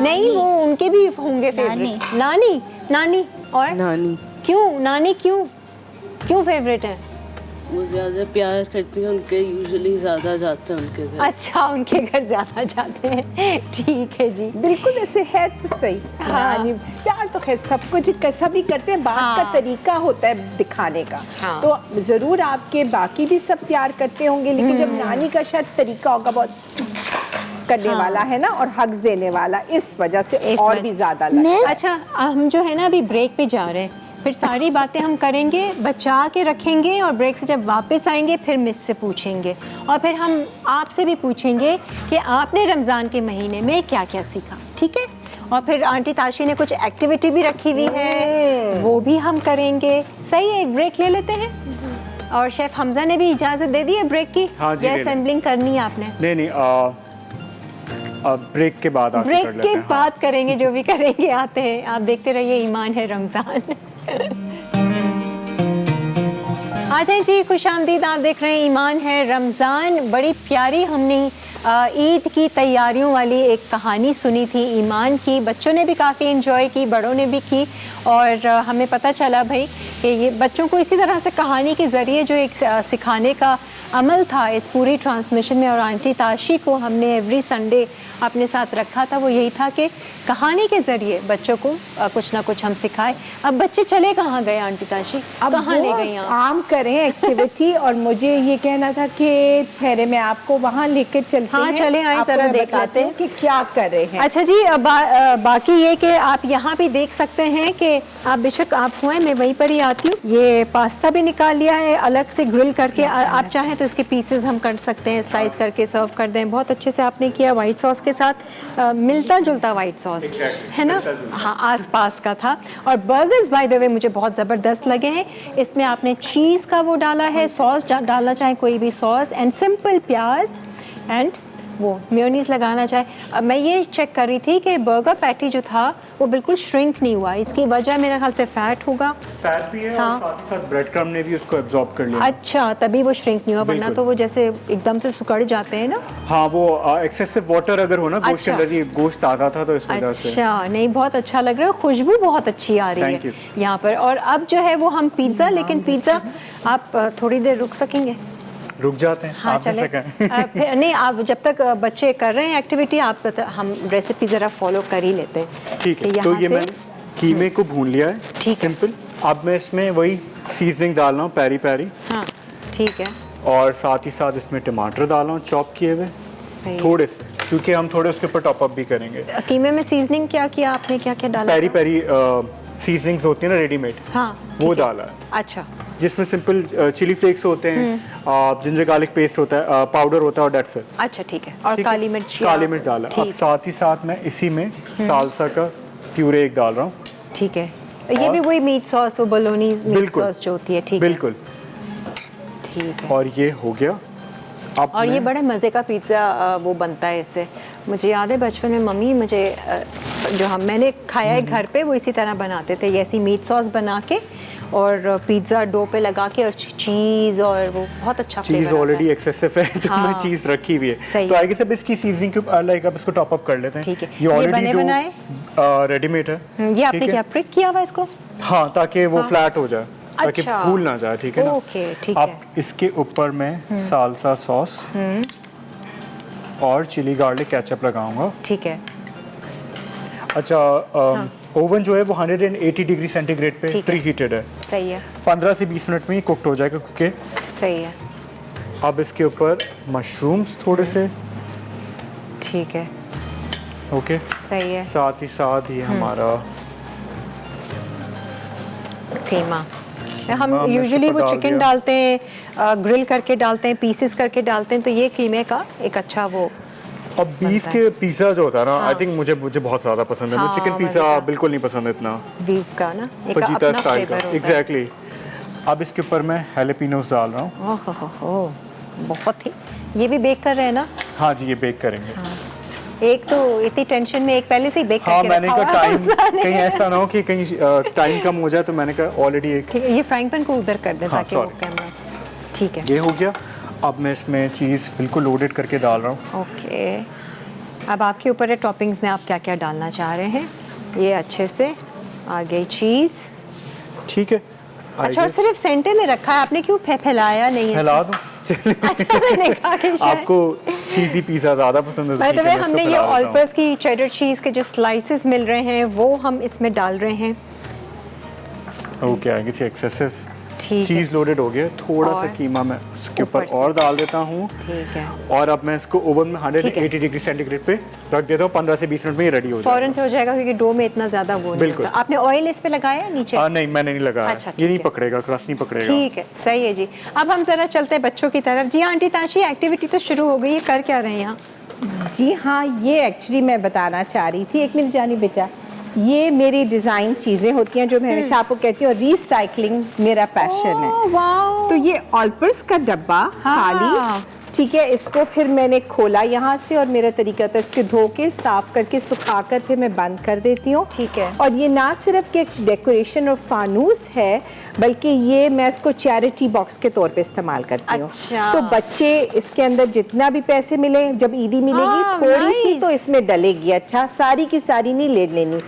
नहीं, वो उनके भी होंगे फेवरेट। नानी और नानी। क्यों नानी? क्यों फेवरेट है? वो ज्यादा प्यार करती हैं, उनके यूजुअली ज्यादा जाते हैं उनके घर। अच्छा, उनके घर ज्यादा जाते हैं, ठीक है जी। बिल्कुल ऐसे है तो सही। नानी प्यार तो खैर सब कुछ कैसा भी करते हैं, बात का तरीका होता है दिखाने का। तो जरूर आपके बाकी भी सब प्यार करते होंगे, लेकिन जब नानी का शायद तरीका होगा बहुत करने वाला है ना, और हग्स देने वाला, इस वजह से और भी ज्यादा लगता है। अच्छा, हम जो है ना अभी ब्रेक पे जा रहे हैं, फिर सारी बातें हम करेंगे, बचा के रखेंगे और ब्रेक से जब वापस आएंगे फिर मिस से पूछेंगे और फिर हम आपसे भी पूछेंगे कि आपने रमज़ान के महीने में क्या क्या सीखा, ठीक है? और फिर आंटी ताशी ने कुछ एक्टिविटी भी रखी हुई है, वो भी हम करेंगे। सही है, एक ब्रेक ले लेते हैं। और शेफ हमजा ने भी इजाज़त दे दी है ब्रेक की? हाँ जी, ये असेंबलिंग करनी है आपने? नहीं, ब्रेक के बाद आके ब्रेक कर लेते के हैं। बाद करेंगे, जो भी करेंगे आते हैं। आप देखते रहिए ईमान है रमज़ान। आ जाए जी, खुशामदीद। आप देख रहे हैं ईमान है रमज़ान। बड़ी प्यारी हमने ईद की तैयारियों वाली एक कहानी सुनी थी ईमान की। बच्चों ने भी काफ़ी इन्जॉय की, बड़ों ने भी की और हमें पता चला भाई कि ये बच्चों को इसी तरह से कहानी के ज़रिए जो एक सिखाने का अमल था इस पूरी ट्रांसमिशन में, और आंटी ताशी को हमने एवरी संडे अपने साथ रखा था, वो यही था कि कहानी के ज़रिए बच्चों को कुछ ना कुछ हम सिखाए। अब बच्चे चले कहाँ गए आंटी ताशी? अब कहाँ ले गई आप? काम करें एक्टिविटी और मुझे ये कहना था कि ठहरे मैं आपको वहाँ लेकर चलती हाँ, चले आए, ज़रा देख लेते हैं कि क्या कर रहे हैं। अच्छा जी, बाकी ये कि आप यहाँ भी देख सकते हैं कि आप बेशक आप हुए, मैं वहीं पर ही आती हूँ। ये पास्ता भी निकाल लिया है अलग से ग्रिल करके। आप चाहें तो इसके पीसेस हम कर सकते हैं, स्लाइस करके सर्व कर दें। बहुत अच्छे से आपने किया, वाइट सॉस के साथ मिलता जुलता वाइट सॉस है ना? हाँ, आस पास का था। और बर्गर्स बाय द वे मुझे बहुत ज़बरदस्त लगे हैं। इसमें आपने चीज़ का वो डाला है, सॉस डालना चाहे कोई भी सॉस, एंड सिंपल प्याज एंड वो मेयोनीज लगाना चाहे। अब मैं ये चेक कर रही थी कि बर्गर पैटी जो था वो बिल्कुल श्रिंक नहीं हुआ। इसकी वजह मेरे ख्याल से फैट होगा। फैट भी है हाँ। और साथ ही साथ ब्रेड क्रम्ब ने भी उसको एब्जॉर्ब कर लिया। अच्छा, तभी वो श्रिंक नहीं हुआ, वरना बिल्कुल। तो वो जैसे एकदम से सुकड़ जाते हैं ना। हाँ, वो एक्सेसिव वाटर अगर हो ना गोश्त के अच्छा। अंदर, ये गोश्त ताज़ा था तो इस वजह से। अच्छा, नहीं बहुत अच्छा लग रहा है, खुशबू बहुत अच्छी आ रही Thank है you। यहाँ पर। और अब जो है वो हम पिज़्ज़ा, लेकिन पिज़्ज़ा आप थोड़ी देर रुक सकेंगे? रुक जाते हैं, हाँ, आप भी चले। सकें। फिर नहीं, आप जब तक बच्चे कर रहे हैं एक्टिविटी, आप हम रेसिपी ज़रा फॉलो कर ही लेते हैं। ठीक है, कि तो यहाँ ये से- मैंने कीमे को भून लिया है, ठीक है। सिंपल। अब मैं इसमें वही सीजनिंग डाल रहा हूँ, पेरी पेरी, हाँ, ठीक है। और साथ ही साथ इसमें टमाटर डाल रहा हूँ चॉप किए हुए सही। थोड़े से, क्योंकि हम थोड़े उसके ऊपर टॉप अप भी करेंगे। कीमे में सीजनिंग क्या किया आपने? क्या क्या डाला? पेरी पेरी सीजनिंग्स होती है ना रेडीमेड, हाँ, वो ठीक है। डाला है, अच्छा, जिसमें सिंपल चिली फ्लेक्स होते हैं, जिंजर गार्लिक पेस्ट होता है, पाउडर होता है, और दैट्स इट। अच्छा, ठीक है। और ठीक है? काली मिर्च? काली मिर्च डाला। अब ठीक, साथ ही साथ मैं इसी में सालसा का प्यूरे एक डाल रहा हूँ। ठीक है। ये और- भी वही मीट सॉस, वो बलोनी मीट बिल्कुल। सॉस जो होती है, ठीक है। बिल्कुल। ठीक है। और ये हो गया। अब और ये मैं- बड़े मज़े का पिज़्ज़ा वो बनता है इससे। मुझे याद है बचपन में मम्मी मुझे जो मैंने खाया है घर पे, वो इसी तरह बनाते थे, ऐसी मीट सॉस बना के और पिज़्ज़ा डो पे लगा के और चीज़, और वो बहुत अच्छा चीज़ फ्लेवर आता ऑलरेडी है। एक्सेसिव है तो मैं हाँ। चीज़ रखी हुई है, सही तो है। आगे सब इसकी सीजनिंग के लाइक अब इसको टॉप अप कर लेते हैं। ठीक है। ये ये ऑलरेडी बने बनाए? रेडीमेड है। ये आपने ठीक है? क्या प्रिक किया हुआ इसको? हाँ, ताकि वो फ्लैट हो जाए, ताकि अच्छा। फूल ना जाए, ठीक है ना? ओके, ठीक अब है। इसके ऊपर मैं सालसा सॉस और चिली गार्लिक केचप लगाऊंगा। ठीक है। अच्छा, ओवन जो है वो 180 डिग्री सेंटीग्रेड पे ठीक है। प्री हीटेड है। सही है, 15 से 20 मिनट में ही कुकड हो जाएगा क्योंकि। सही है, अब इसके ऊपर मशरूम्स थोड़े से, ठीक है, ओके, सही है। साथ ही साथ ये हमारा कीमा हम मैं यूजुअली इसके वो ऊपर डाल चिकन दिया। डालते हैं, ग्रिल करके डालते हैं, पीसेस करके डालते हैं, तो ये कीमे का एक अच्छा वो। अब बीफ बनता के पिज़्ज़ा जो होता है ना, हाँ। आई थिंक मुझे बहुत ज़्यादा पसंद है। हाँ, मुझे चिकन मज़ेदार। पिज़्ज़ा बिल्कुल नहीं पसंद इतना, बीफ का ना एक फजीता अपना स्टाइल फ्लेवर का। होता है। एग्जैक्टली। अब इसके ऊपर मैं हैलेपिनोस डाल रहा हूँ। ओह हो, बहुत ही। ये भी बेक कर रहे हैं ना? हाँ जी, ये बेक करेंगे। एक तो इतनी टेंशन में एक पहले से ही बेक हाँ, करके मैंने रखा कहा हुआ है टाइम इंसान ने। कहीं ऐसा ना हो कि कहीं टाइम कम हो जाए, तो मैंने कहा ऑलरेडी एक ठीक है, ये फ्राइंग पैन को उधर कर दें हाँ, ताकि वो sorry। कैमरा। ठीक है, ये हो गया। अब मैं इसमें चीज़ बिल्कुल लोडेड करके डाल रहा हूँ। ओके। अब आपके ऊपर है टॉपिंग्स में आप क्या क्या डालना चाह रहे हैं। ये अच्छे से आ गई चीज़। ठीक है। I अच्छा, और guess सिर्फ सेंटर में रखा है आपने, क्यों फैलाया नहीं है? फैला दूँ? चलिए। अच्छा, मैंने कहा कि शायद। आपको चीज़ी पिज़्ज़ा ज़्यादा पसंद है, तो बाय द ठीक वे है, मैं इसको हमने ये फैला देता हूँ। ऑलपर्स की चेडर चीज़ के जो स्लाइसेस मिल रहे हैं वो हम इसमें डाल रहे हैं। ओके, आई गेस ये एक्सेसिव ठीक है। चीज़ लोडेड हो गया, थोड़ा सा और कीमा मैं इसके ऊपर ऊपर और डाल देता हूँ। ठीक है। और अब मैं इसको ओवन में ठीक है। 180 डिग्री सेंटीग्रेड पे रख देता हूँ। 15 से 20 मिनट में ये रेडी हो जाएगा। फौरन से हो जाएगा क्योंकि डो में इतना ज़्यादा वो नहीं बिल्कुल। होता। आपने ऑयल इस पे लगाया है नीचे? नहीं, मैंने नहीं लगाया। अच्छा, ये नहीं ठीक है। पकड़ेगा, क्रस्ट नहीं पकड़ेगा। ठीक है, सही है जी। अब हम ज़रा चलते हैं बच्चों की तरफ। जी आंटी ताशी, एक्टिविटी तो शुरू हो गई है, कर क्या रहे हैं यहाँ? जी हाँ, ये एक्चुअली मैं बताना चाह रही थी। एक मिनट जानी बेटा, ये मेरी डिज़ाइन चीज़ें होती हैं जो मैं हमेशा आपको कहती हूँ, रिसाइकलिंग मेरा पैशन है। वाओ। तो ये ऑलपर्स का डब्बा खाली, ठीक है, इसको फिर मैंने खोला यहाँ से और मेरा तरीका था इसके धो के साफ करके सुखा कर फिर मैं बंद कर देती हूँ। ठीक है। और ये ना सिर्फ कि डेकोरेशन और फानूस है, बल्कि ये मैं इसको चैरिटी बॉक्स के तौर पे इस्तेमाल करती हूँ। अच्छा। तो बच्चे इसके अंदर जितना भी पैसे मिले, जब ईदी मिलेगी थोड़ी सी तो इसमें डलेगी। अच्छा, सारी की सारी नहीं ले लेनी,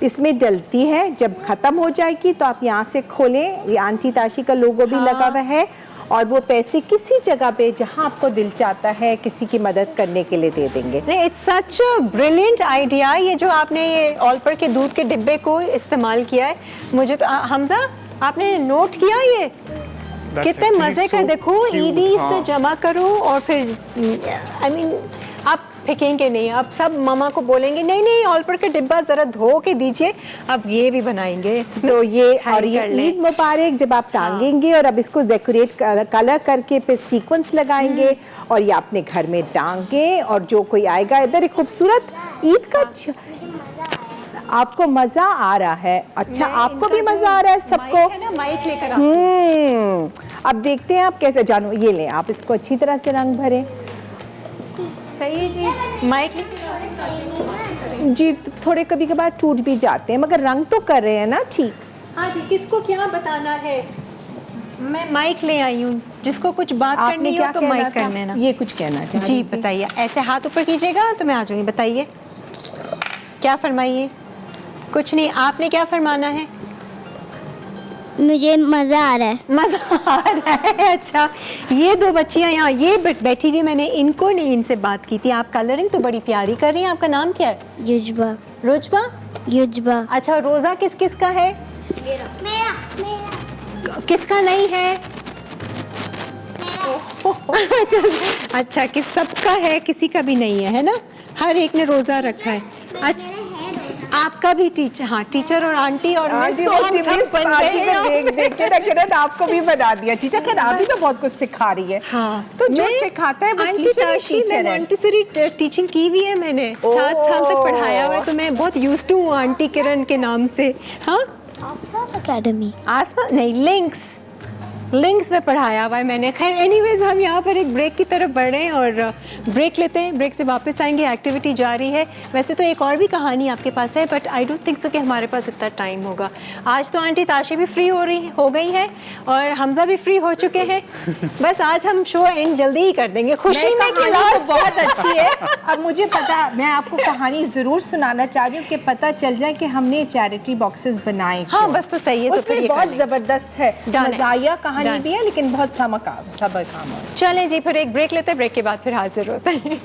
इसमें डलती है। जब ख़त्म हो जाएगी तो आप यहाँ से खोलें, ये आंटी ताशी का लोगो भी लगा हुआ है, और वो पैसे किसी जगह पे जहाँ आपको दिल चाहता है किसी की मदद करने के लिए दे देंगे। इट्स सच ब्रिलियंट आइडिया, ये जो आपने ये ऑलपर के दूध के डिब्बे को इस्तेमाल किया है। मुझे तो हमजा, आपने नोट किया ये कितने मजे का? देखो ईदी इसमें जमा करो और फिर आई मीन आप फेंकेंगे नहीं, आप सब मामा को बोलेंगे नहीं नहीं ऑलपर का डिब्बा जरा धो के दीजिए, अब ये भी बनाएंगे। तो ये और ये ईद मुबारक जब आप टांगेंगे और अब इसको डेकोरेट कलर करके फिर सीक्वेंस लगाएंगे और ये अपने घर में टांगे, और जो कोई आएगा इधर एक खूबसूरत ईद का आपको मजा आ रहा है। अच्छा, आपको भी मजा आ रहा है सबको? माइक लेकर अब देखते हैं आप कैसे। जानो, ये लें, आप इसको अच्छी तरह से रंग भरें। सही है जी, माइक जी थोड़े कभी कभार टूट भी जाते हैं, मगर रंग तो कर रहे हैं ना ठीक। हाँ जी, किसको क्या बताना है? मैं माइक ले आई हूँ, जिसको कुछ बात करनी हो तो माइक कर लेना। ये कुछ कहना चाहिए जी बताइए, ऐसे हाथ ऊपर कीजिएगा तो मैं आ जाऊँगी। बताइए क्या फरमाइए। कुछ नहीं, आपने क्या फरमाना है? मुझे मज़ा आ रहा है। मज़ा आ रहा है। अच्छा, ये दो बच्चियाँ यहाँ ये बैठी हुई, मैंने इनको नहीं इनसे बात की थी। आप कलरिंग तो बड़ी प्यारी कर रही हैं। आपका नाम क्या है? युजबा। रोजबा? युजबा। अच्छा, रोज़ा किस किस का है? मेरा। किसका नहीं है? अच्छा, किस सबका है, किसी का भी नहीं है, है ना? हर एक ने रोज़ा रखा है। अच्छा, आपका भी टीचर? हाँ, टीचर और आंटी और मिस तो हम सब बन गए हैं। देख के ना किरण आपको भी बना दिया टीचर। खैर आप भी तो बहुत कुछ सिखा रही है। हाँ, तो जो सिखाता है वो टीचर है। मॉन्टेसरी टीचिंग की हुई है मैंने, 7 साल तक पढ़ाया हुआ है, तो मैं बहुत यूज्ड टू हूँ आंटी किरण के नाम से। हाँ, आसपास एकेडमी। आसपास नहीं, लिंक्स में पढ़ाया हुआ है मैंने। खैर एनीवेज, हम यहाँ पर एक ब्रेक की तरफ बढ़ रहे हैं और ब्रेक लेते हैं। ब्रेक से वापस आएंगे, एक्टिविटी जारी है। वैसे तो एक और भी कहानी आपके पास है, but I don't think so कि हमारे पास इतना टाइम होगा। आज तो आंटी ताशी भी फ्री हो गई है और हमजा भी फ्री हो चुके हैं। बस आज हम शो एंड जल्दी ही कर देंगे। खुशी में कि बहुत अच्छी है। अब मुझे पता, मैं आपको कहानी जरूर सुनाना चाह रही हूँ कि पता चल जाए कि हमने चैरिटी बॉक्सेस बनाए। हाँ बस तो सही है। तो उसमें बहुत जबरदस्त है, मज़ाहिया कहानी भी है, लेकिन बहुत सबक काम है। चलें जी, फिर एक ब्रेक लेते हैं, ब्रेक के बाद फिर हाजिर होते हैं।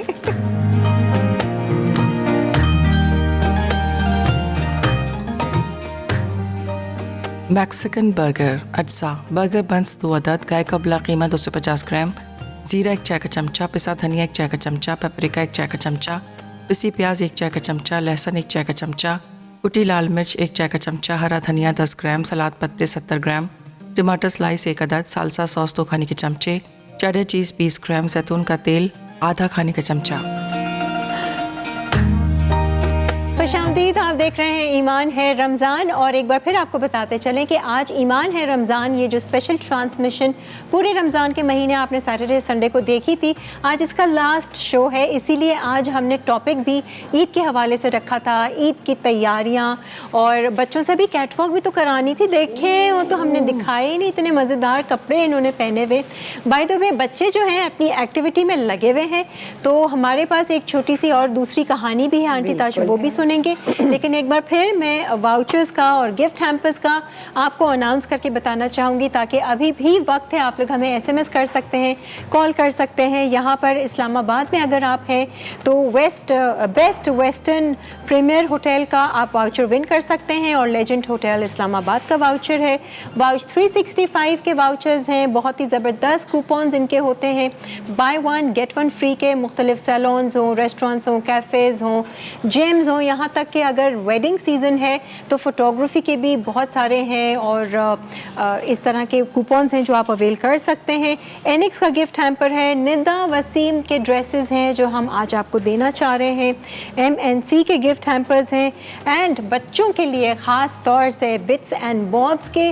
मैक्सिकन बर्गर अज्जा बर्गर बंस 2 अदद, गाय का बला कीमत 250 ग्राम, ज़ीरा 1 चाय का चमचा, पिसा धनिया 1 चाय का चमचा, पेपरिका 1 चाय का चमचा, पिसी प्याज 1 चाय का चमचा, लहसुन 1 चाय का चमचा, कुटी लाल मिर्च 1 चाय का चमचा, हरा धनिया 10 ग्राम, सलाद पत्ते 70 ग्राम, टमाटर स्लाइस 1 अदद, सालसा सॉस 2 खाने के चमचे, चेडर चीज़ 20 ग्राम, जैतून का तेल आधा खाने का चमचा। खुशामदीद, आप देख रहे हैं ईमान है रमज़ान। और एक बार फिर आपको बताते चलें कि आज ईमान है रमज़ान, ये जो स्पेशल ट्रांसमिशन पूरे रमज़ान के महीने आपने सैटरडे संडे को देखी थी, आज इसका लास्ट शो है। इसीलिए आज हमने टॉपिक भी ईद के हवाले से रखा था, ईद की तैयारियां, और बच्चों से भी कैटवॉक भी तो करानी थी। देखें, वो तो हमने दिखाए ही नहीं, इतने मज़ेदार कपड़े इन्होंने पहने हुए। बाय द वे, बच्चे जो हैं अपनी एक्टिविटी में लगे हुए हैं, तो हमारे पास एक छोटी सी और दूसरी कहानी भी है आंटी ताशु, वो भी सुनेंगे। जाएंगे। लेकिन एक बार फिर मैं वाउचर्स का और गिफ्ट हैम्पर्स का आपको अनाउंस करके बताना चाहूँगी, ताकि अभी भी वक्त है, आप लोग हमें SMS कर सकते हैं, कॉल कर सकते हैं। यहाँ पर इस्लामाबाद में अगर आप हैं तो बेस्ट वेस्टर्न प्रीमियर होटल का आप वाउचर विन कर सकते हैं, और लेजेंड होटल इस्लामाबाद का वाउचर है। 365 के वाउचर्स हैं, बहुत ही ज़बरदस्त कूपन्स इनके होते हैं, बाय 1 गेट 1 फ्री के। मुख्तलिफ सैलून्स हों, रेस्टोरेंट्स हों, कैफ़ेज़ हों, जिम्स हों, यहाँ तक कि अगर वेडिंग सीज़न है तो फोटोग्राफी के भी बहुत सारे हैं, और इस तरह के कूपन्स हैं जो आप अवेल कर सकते हैं। एनिक्स का गिफ्ट हैम्पर है, निदा वसीम के ड्रेसेस हैं जो हम आज आपको देना चाह रहे हैं, MNC के गिफ्ट हैम्पर्स हैं, एंड बच्चों के लिए ख़ास तौर से बिट्स एंड बॉब्स के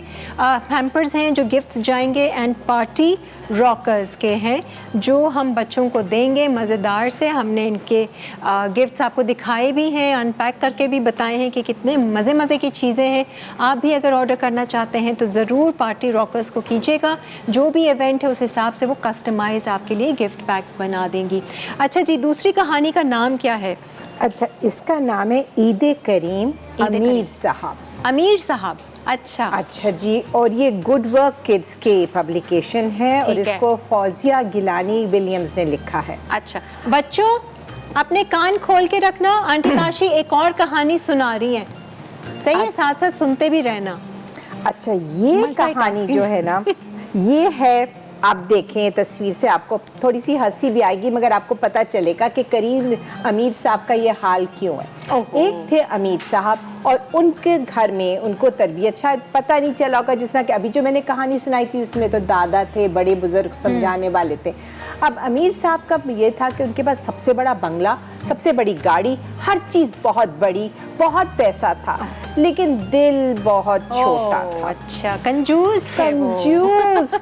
हैम्पर्स हैं जो गिफ्ट्स जाएंगे, एंड पार्टी रॉकर्स के हैं जो हम बच्चों को देंगे मज़ेदार से। हमने इनके गिफ्ट्स आपको दिखाए भी हैं, अनपैक करके भी बताए हैं कि कितने मज़े की चीज़ें हैं। आप भी अगर ऑर्डर करना चाहते हैं तो ज़रूर पार्टी रॉकर्स को कीजिएगा, जो भी इवेंट है उस हिसाब से वो कस्टमाइज्ड आपके लिए गिफ्ट पैक बना देंगी। अच्छा जी, दूसरी कहानी का नाम क्या है? अच्छा, इसका नाम है ईद करीम अमीर साहब। अमीर साहब, अच्छा जी, और ये गुड वर्क किड्स के पब्लिकेशन है, और इसको फौजिया गिलानी विलियम्स ने लिखा है। अच्छा बच्चों, अपने कान खोल के रखना, आंटी काशी एक और कहानी सुना रही है, सही है? साथ साथ सुनते भी रहना। अच्छा, ये कहानी जो है ना, ये है, आप देखें तस्वीर से आपको थोड़ी सी हंसी भी आएगी, मगर आपको पता चलेगा कि करीम अमीर साहब का ये हाल क्यों है। एक थे अमीर साहब, और उनके घर में उनको तरबियत शायद पता नहीं चला होगा, जिस तरह कि अभी जो मैंने कहानी सुनाई थी उसमें तो दादा थे, बड़े बुजुर्ग समझाने वाले थे। अब अमीर साहब का ये था कि उनके पास सबसे बड़ा बंगला, सबसे बड़ी गाड़ी, हर चीज़ बहुत बड़ी, बहुत पैसा था, लेकिन दिल बहुत छोटा था। अच्छा, कंजूस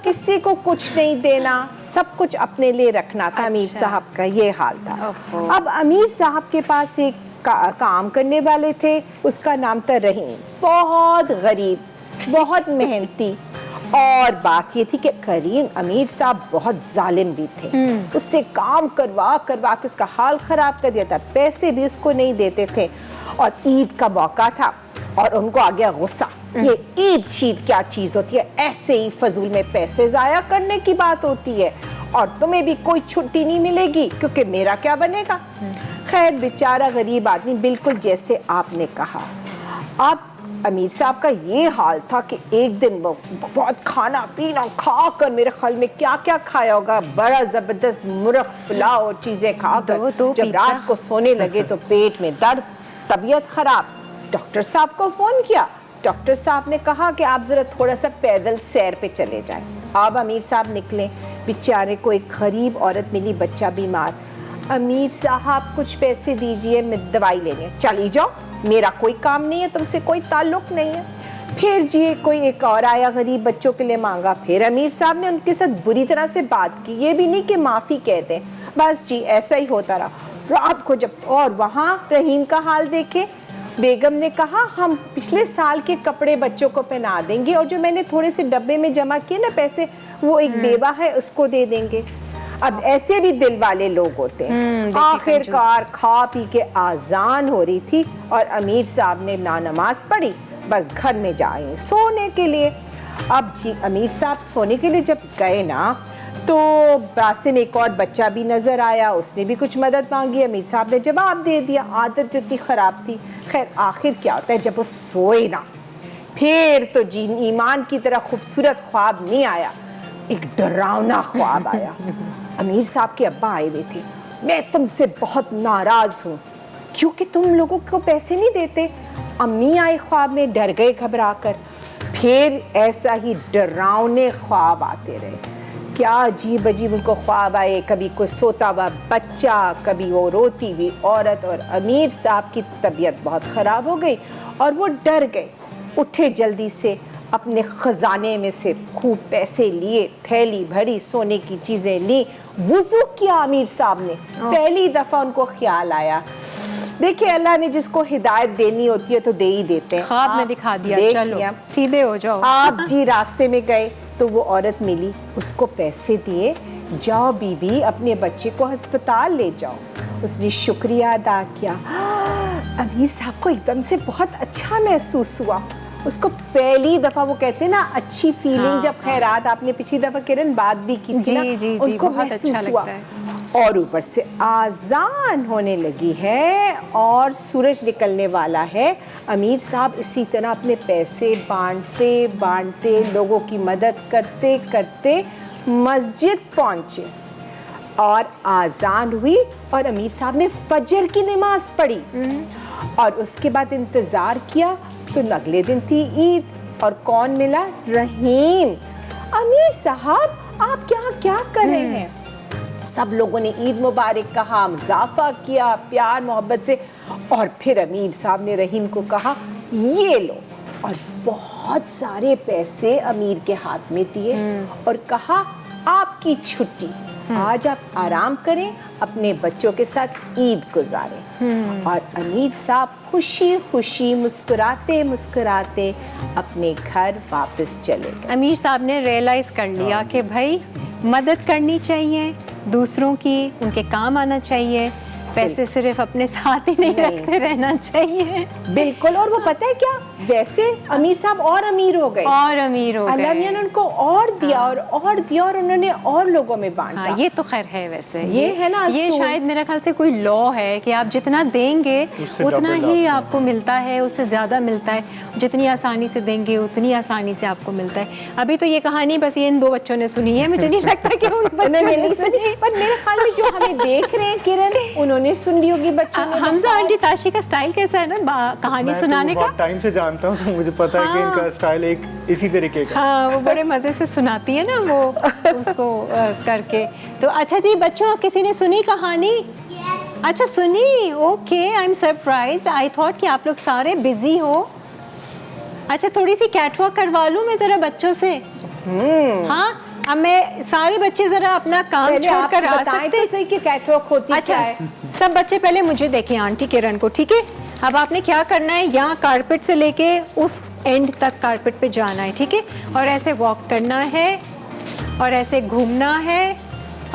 किसी को कुछ नहीं देना, सब कुछ अपने लिए रखना था। अमीर साहब का ये हाल था। अब अमीर साहब के पास एक काम करने वाले थे, उसका नाम था रहीम, बहुत गरीब, बहुत मेहनती, और बात ये थी कि करीम अमीर साहब बहुत जालिम भी थे। उससे काम करवा करवा के उसका हाल खराब कर दिया था, पैसे भी उसको नहीं देते थे, और ईद का मौका था और उनको आ गया गुस्सा। ये ईद शीद क्या चीज होती है, ऐसे ही फजूल में पैसे जाया करने की बात होती है, और तुम्हें भी कोई छुट्टी नहीं मिलेगी क्योंकि मेरा क्या बनेगा। खैर, बेचारा गरीब आदमी, बिल्कुल जैसे आपने कहा। अब अमीर साहब का ये हाल था कि एक दिन वो बहुत खाना पीना खा कर, मेरे ख्याल में क्या क्या खाया होगा, बड़ा जबरदस्त मुर्ग पुलाव और चीजें खाकर जब रात को सोने लगे तो पेट में दर्द, तबीयत खराब। डॉक्टर साहब को फोन किया, डॉक्टर साहब ने कहा कि आप जरा थोड़ा सा पैदल सैर पे चले जाएं। अब अमीर साहब निकले, बेचारे को एक गरीब औरत मिली, बच्चा बीमार। अमीर साहब कुछ पैसे दीजिए, मैं दवाई लेने। चली जाओ, मेरा कोई काम नहीं है, तुमसे कोई ताल्लुक नहीं है। फिर जी कोई एक और आया, गरीब बच्चों के लिए मांगा। फिर अमीर साहब ने उनके साथ बुरी तरह से बात की, ये भी नहीं कि माफ़ी कहते, बस जी ऐसा ही होता रहा। रात को जब, और वहाँ रहीम का हाल देखे, बेगम ने कहा हम पिछले साल के कपड़े बच्चों को पहना देंगे, और जो मैंने थोड़े से डब्बे में जमा किए ना पैसे, वो एक बेवा है उसको दे देंगे। अब ऐसे भी दिल वाले लोग होते हैं। आखिरकार खा पी के आजान हो रही थी, और अमीर साहब ने ना नमाज पढ़ी, बस घर में जाए सोने के लिए। अब जी अमीर साहब सोने के लिए जब गए ना, तो रास्ते में एक और बच्चा भी नज़र आया, उसने भी कुछ मदद मांगी, अमीर साहब ने जवाब दे दिया। आदत जो इतनी ख़राब थी। खैर, आखिर क्या होता है, जब वो सोए ना, फिर तो जी ईमान की तरह खूबसूरत ख्वाब नहीं आया, एक डरावना ख्वाब आया। अमीर साहब के अब्बा आए हुए थे, मैं तुमसे बहुत नाराज़ हूँ क्योंकि तुम लोगों को पैसे नहीं देते। अम्मी आए ख्वाब में, डर गए घबरा कर। फिर ऐसा ही डरावने ख्वाब आते रहे, क्या अजीब अजीब उनको ख्वाब आए, कभी कोई सोता हुआ बच्चा, कभी वो रोती हुई औरत। और अमीर साहब की तबीयत बहुत ख़राब हो गई और वो डर गए। उठे जल्दी से, अपने ख़जाने में से खूब पैसे लिए, थैली भरी सोने की चीज़ें ली, वुज़ू किया अमीर साहब ने। पहली दफ़ा उनको ख्याल आया, देखिए अल्लाह ने जिसको हिदायत देनी होती है तो दे ही देते हैं। ख्वाब में दिखा दिया, चलो सीधे हो जाओ। आप जी रास्ते में गए तो वो औरत मिली, उसको पैसे दिए, जाओ बीबी अपने बच्चे को अस्पताल ले जाओ। उसने शुक्रिया अदा किया। अमीर साहब को एकदम से बहुत अच्छा महसूस हुआ। उसको पहली दफ़ा, वो कहते हैं ना अच्छी फीलिंग, जब खैरात आपने पिछली दफ़ा किरण बात भी की थी ना, उनको बहुत अच्छा महसूस हुआ। लगता है। और ऊपर से आज़ान होने लगी है और सूरज निकलने वाला है। अमीर साहब इसी तरह अपने पैसे बांटते बांटते, लोगों की मदद करते करते मस्जिद पहुँचे और आज़ान हुई और अमीर साहब ने फजर की नमाज पढ़ी और उसके बाद इंतज़ार किया। तो अगले दिन थी ईद और कौन मिला? रहीम। अमीर साहब आप क्या कर रहे हैं? सब लोगों ने ईद मुबारक कहा, मुज़ाफ़ा किया प्यार मोहब्बत से, और फिर अमीर साहब ने रहीम को कहा ये लो, और बहुत सारे पैसे अमीर के हाथ में दिए और कहा आपकी छुट्टी, आज आप आराम करें, अपने बच्चों के साथ ईद गुजारें। और अमीर साहब खुशी खुशी मुस्कुराते मुस्कुराते अपने घर वापस चले गए। अमीर साहब ने रियलाइज़ कर लिया कि भाई मदद करनी चाहिए दूसरों की, उनके काम आना चाहिए, पैसे सिर्फ अपने साथ ही नहीं रखते रहना चाहिए। बिल्कुल। और वो पता है क्या, वैसे अमीर साहब और अमीर हो गए, और अमीर हो अल्लाह गए। ने उनको और दिया और दिया और उन्होंने और लोगों में बांटा। हाँ, ये तो खैर है वैसे, ये है ना ये असूल। शायद मेरे ख्याल से कोई लॉ है कि आप जितना देंगे उससे उतना डबल ही आपको आपको मिलता है, उससे ज़्यादा मिलता है। जितनी आसानी से देंगे उतनी आसानी से आपको मिलता है। अभी तो ये कहानी बस ये इन दो बच्चों ने सुनी है, मुझे नहीं लगता कि उन बच्चों उन्होंने ने नहीं सुनी, पर मेरे ख्याल में जो हमें देख रहे हैं किरण, उन्होंने सुन ली होगी बच्चों ने। हमजा आंटी ताशी का स्टाइल कैसा है ना कहानी मैं सुनाने तो का? बहुत टाइम से जानता हूँ, तो मुझे पता है कि इनका स्टाइल एक इसी तरीके का। हाँ, वो बड़े मज़े से सुनाती है ना वो उसको करके। तो अच्छा जी बच्चों, किसी ने सुनी कहानी? अच्छा सुनी, okay, I am surprised. I thought कि आप लोग सारे बिजी हो। अच्छा थोड़ी सी कैटवॉक करवा लूँ मैं ज़रा बच्चों से? हाँ, अब मैं सारे बच्चे ज़रा अपना काम छोड़कर आ सकते तो सही कि कैटवॉक होती अच्छा है। सब बच्चे पहले मुझे देखें आंटी किरण को, ठीक है? अब आपने क्या करना है, यहाँ कारपेट से लेके उस एंड तक कारपेट पे जाना है, ठीक है? और ऐसे वॉक करना है और ऐसे घूमना है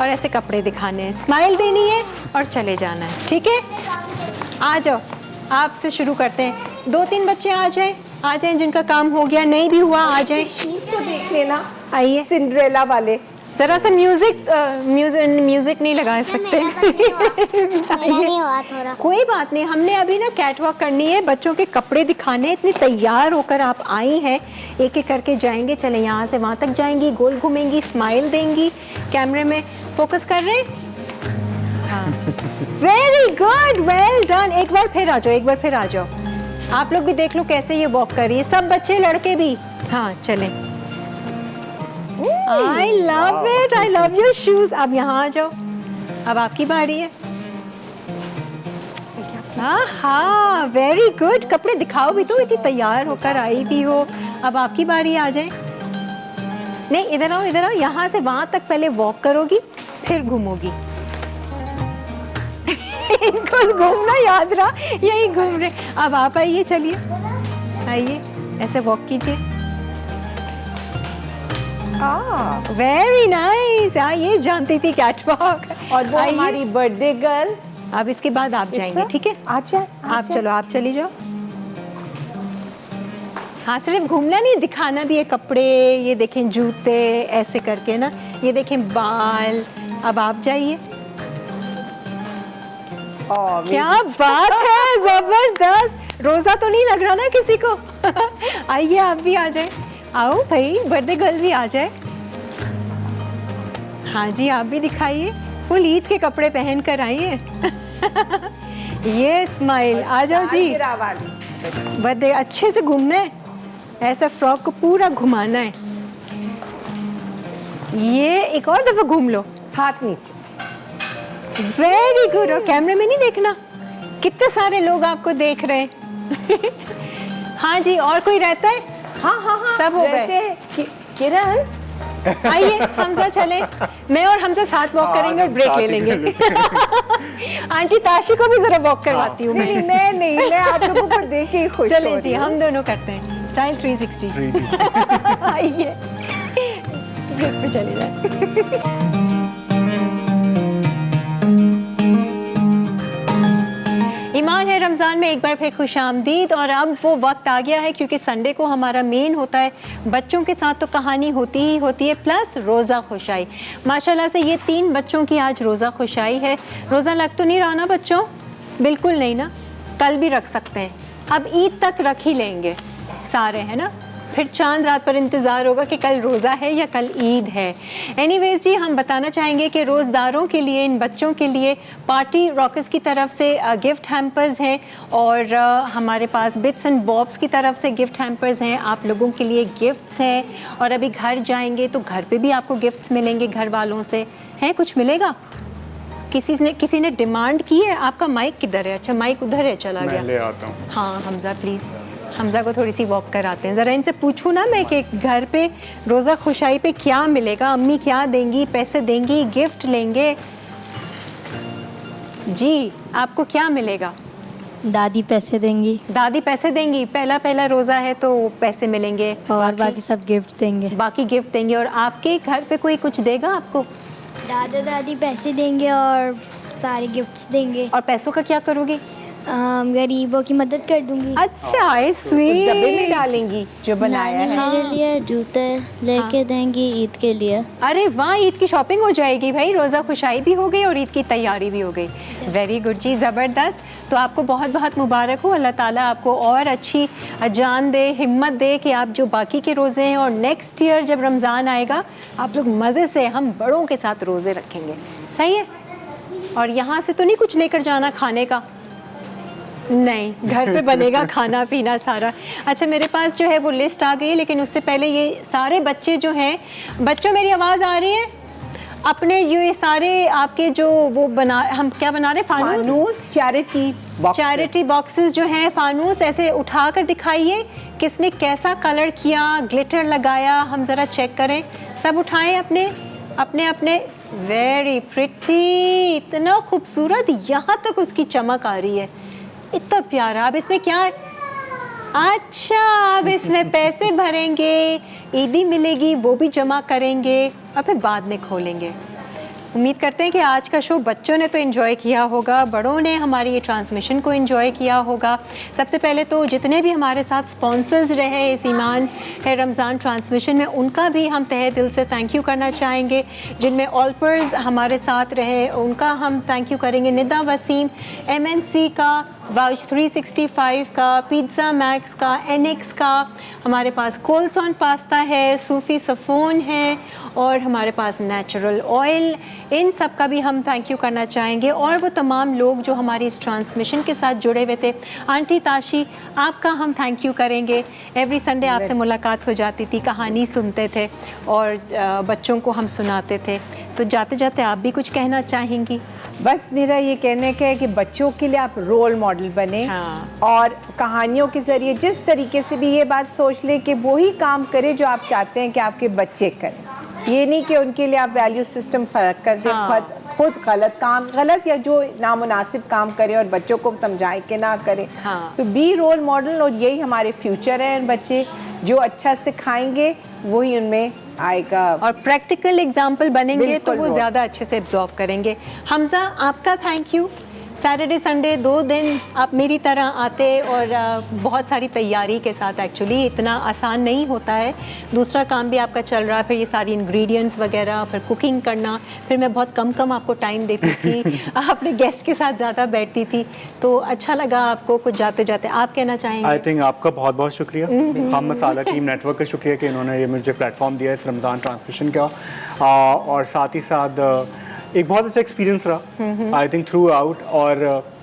और ऐसे कपड़े दिखाने हैं, स्माइल देनी है और चले जाना है, ठीक है? आ जाओ, आपसे शुरू करते हैं। 2-3 बच्चे आ जाएं जिनका काम हो गया, नहीं भी हुआ आ जाएं। शूज तो देख लेना, आइए। सिंड्रेला वाले। जरा सा म्यूजिक नहीं लगा सकते? नहीं हुआ थोड़ा। कोई बात नहीं, हमने अभी ना कैटवॉक करनी है, बच्चों के कपड़े दिखाने। इतनी तैयार होकर आप आई हैं, एक एक करके जाएंगे। चले यहाँ से वहाँ तक जाएंगी, गोल घूमेंगी, स्माइल देंगी। कैमरे में फोकस कर रहे हैं? हाँ, वेरी गुड, वेल डन। एक बार फिर आ जाओ, आप लोग भी देख लो कैसे ये वॉक कर रही है, सब बच्चे लड़के भी। हाँ चलें। I love it, I love your shoes. अब यहाँ आ जाओ, अब आपकी बारी है। हाँ, वेरी गुड, कपड़े दिखाओ भी तो, इतनी तैयार होकर आई भी हो। अब आपकी बारी आ जाए। नहीं, इधर आओ, यहाँ से वहां तक पहले वॉक करोगी, फिर घूमोगी। इनको घूमना याद रहा, यही घूम रहे। अब आप आइए, चलिए आइए, ऐसे वॉक कीजिए। Very nice. ये जानती थी कैटवॉक। और वो हमारी बर्थडे गर्ल। अब इसके बाद आप जाएंगे, ठीक है? आप चलो, आप चली जाओ। हाँ, सिर्फ घूमना नहीं, दिखाना भी है कपड़े। ये देखें जूते, ऐसे करके ना, ये देखें बाल। अब आप जाइए। क्या बात है, जबरदस्त। रोजा तो नहीं लग रहा ना किसी को? आइए, आप भी आ जाए। आओ भाई, बर्थडे गर्ल भी आ जाए। हाँ जी, आप भी दिखाइए, फुल ईद के कपड़े पहन कर आइए। ये स्माइल, आ जाओ जी। बर्थडे अच्छे से घूमना है, ऐसा फ्रॉक को पूरा घुमाना है। ये एक और दफा घूम लो, हाथ नीचे। Very good. और कैमरे में नहीं देखना, कितने सारे लोग आपको देख रहे हैं। हाँ जी, और कोई रहता है? हाँ, सब हो गए। किरण, आइए हमजा चलें, मैं और हमजा साथ वॉक करेंगे और ब्रेक ले लेंगे। आंटी ताशी को भी जरा वॉक करवाती हूँ मैं। मैं आप लोगों को देख के ही खुश हो रही हूँ। चलें जी, हम दोनों करते हैं स्टाइल 360। आइए, ब्रेक पे चले जाए। रमज़ान में एक बार फिर खुशामदीद। और अब वो वक्त आ गया है क्योंकि संडे को हमारा मेन होता है बच्चों के साथ तो कहानी होती ही होती है, प्लस रोज़ा खुशाई। माशाल्लाह से ये 3 बच्चों की आज रोज़ा खुशाई है। रोज़ा लग तो नहीं रहा ना बच्चों? बिल्कुल नहीं ना, कल भी रख सकते हैं, अब ईद तक रख ही लेंगे सारे, है ना? फिर चांद रात पर इंतज़ार होगा कि कल रोज़ा है या कल ईद है। एनीवेज जी, हम बताना चाहेंगे कि रोज़दारों के लिए, इन बच्चों के लिए पार्टी रॉकर्स की तरफ से गिफ्ट हैम्पर्स हैं और हमारे पास बिट्स एंड बॉब्स की तरफ से गिफ्ट हैम्पर्स हैं। आप लोगों के लिए गिफ्ट्स हैं और अभी घर जाएंगे तो घर पे भी आपको गिफ्ट्स मिलेंगे घर वालों से। हैं, कुछ मिलेगा? किसी ने डिमांड की है। आपका माइक किधर है? अच्छा, माइक उधर है, चला गया। मैं ले आता हूँ। हाँ हमज़ा, प्लीज़ हमज़ा को थोड़ी सी वॉक कराते हैं। ज़रा इनसे पूछूँ ना मैं कि घर पे रोज़ा खुशाई पे क्या मिलेगा, अम्मी क्या देंगी, पैसे देंगी, गिफ्ट लेंगे? जी, आपको क्या मिलेगा? दादी पैसे देंगी। दादी पैसे देंगी, पहला रोज़ा है तो पैसे मिलेंगे और बाकी सब गिफ्ट देंगे। बाकी गिफ्ट देंगे। और आपके घर पे कोई कुछ देगा आपको? दादा दादी पैसे देंगे और सारे गिफ्ट्स देंगे। और पैसों का क्या करोगी? गरीबों की मदद कर दूंगी। अच्छा, उस डब्बे में डालेंगी जो बनाया है। मेरे लिए जूते लेके देंगी ईद के लिए। अरे वाह, ईद की शॉपिंग हो जाएगी भाई, रोज़ा खुशाई भी हो गई और ईद की तैयारी भी हो गई। वेरी गुड जी, ज़बरदस्त। तो आपको बहुत बहुत मुबारक हो, अल्लाह ताला आपको और अच्छी जान दे, हिम्मत दे कि आप जो बाकी के रोज़े हैं और नेक्स्ट ईयर जब रमज़ान आएगा आप लोग मज़े से हम बड़ों के साथ रोज़े रखेंगे। सही है? और यहाँ से तो नहीं कुछ लेकर जाना खाने का? नहीं, घर पे बनेगा खाना पीना सारा। अच्छा, मेरे पास जो है वो लिस्ट आ गई है, लेकिन उससे पहले ये सारे बच्चे जो हैं, बच्चों मेरी आवाज़ आ रही है? अपने ये सारे आपके जो वो बना, हम क्या बना रहे हैं? फानूस चैरिटी बॉक्सेस जो हैं, फानूस ऐसे उठा कर दिखाइए किसने कैसा कलर किया, ग्लिटर लगाया, हम ज़रा चेक करें। सब उठाएं अपने अपने अपने। वेरी प्रिटी, इतना खूबसूरत, यहाँ तक उसकी चमक आ रही है, इतना प्यारा। अब इसमें क्या है? अच्छा, अब इसमें पैसे भरेंगे, ईदी मिलेगी, वो भी जमा करेंगे और फिर बाद में खोलेंगे। उम्मीद करते हैं कि आज का शो बच्चों ने तो एंजॉय किया होगा, बड़ों ने हमारी ये ट्रांसमिशन को एंजॉय किया होगा। सबसे पहले तो जितने भी हमारे साथ स्पॉन्सर्स रहे इस ईमान है रमज़ान ट्रांसमिशन में, उनका भी हम तहे दिल से थैंक यू करना चाहेंगे। जिनमें ऑल्पर्स हमारे साथ रहे उनका हम थैंक यू करेंगे। निदा वसीम, MNC का, वाउच 365 का, पिज़्ज़ा मैक्स का, NX का, हमारे पास कोल्सॉन पास्ता है, सूफ़ी सफ़ोन है और हमारे पास नेचुरल ऑयल, इन सब का भी हम थैंक यू करना चाहेंगे। और वो तमाम लोग जो हमारी इस ट्रांसमिशन के साथ जुड़े हुए थे। आंटी ताशी, आपका हम थैंक यू करेंगे। एवरी संडे आपसे मुलाकात हो जाती थी, कहानी सुनते थे और बच्चों को हम सुनाते थे। तो जाते जाते आप भी कुछ कहना चाहेंगी? बस मेरा ये कहने का है कि बच्चों के लिए आप रोल मॉडल बने। हाँ। और कहानियों के ज़रिए जिस तरीके से भी ये बात सोच लें कि वही काम करें जो आप चाहते हैं कि आपके बच्चे करें। ये नहीं कि उनके लिए आप वैल्यू सिस्टम फ़र्क कर दें। हाँ। खुद गलत या जो नामुनासिब काम करें और बच्चों को समझाएं कि ना करें। हाँ। तो बी रोल मॉडल, और यही हमारे फ्यूचर है। बच्चे जो अच्छा सिखाएंगे वही उनमें आएगा और प्रैक्टिकल एग्जाम्पल बनेंगे तो वो बिल्कुल। ज़्यादा अच्छे से एब्जॉर्ब करेंगे। हमज़ा, आपका थैंक यू। सैटरडे संडे 2 दिन आप मेरी तरह आते और बहुत सारी तैयारी के साथ, एक्चुअली इतना आसान नहीं होता है, दूसरा काम भी आपका चल रहा है, फिर ये सारी इंग्रेडिएंट्स वगैरह, फिर कुकिंग करना, फिर मैं बहुत कम आपको टाइम देती थी अपने गेस्ट के साथ ज़्यादा बैठती थी। तो अच्छा लगा आपको कुछ जाते जाते आप कहना चाहेंगे? आई थिंक आपका बहुत बहुत शुक्रिया, हम मसाला टीम नेटवर्क का शुक्रिया कि इन्होंने ये मुझे प्लेटफॉर्म दिया इस रमज़ान ट्रांसमिशन का। और साथ ही साथ एक बहुत अच्छा एक्सपीरियंस रहा आई थिंक थ्रू आउट। और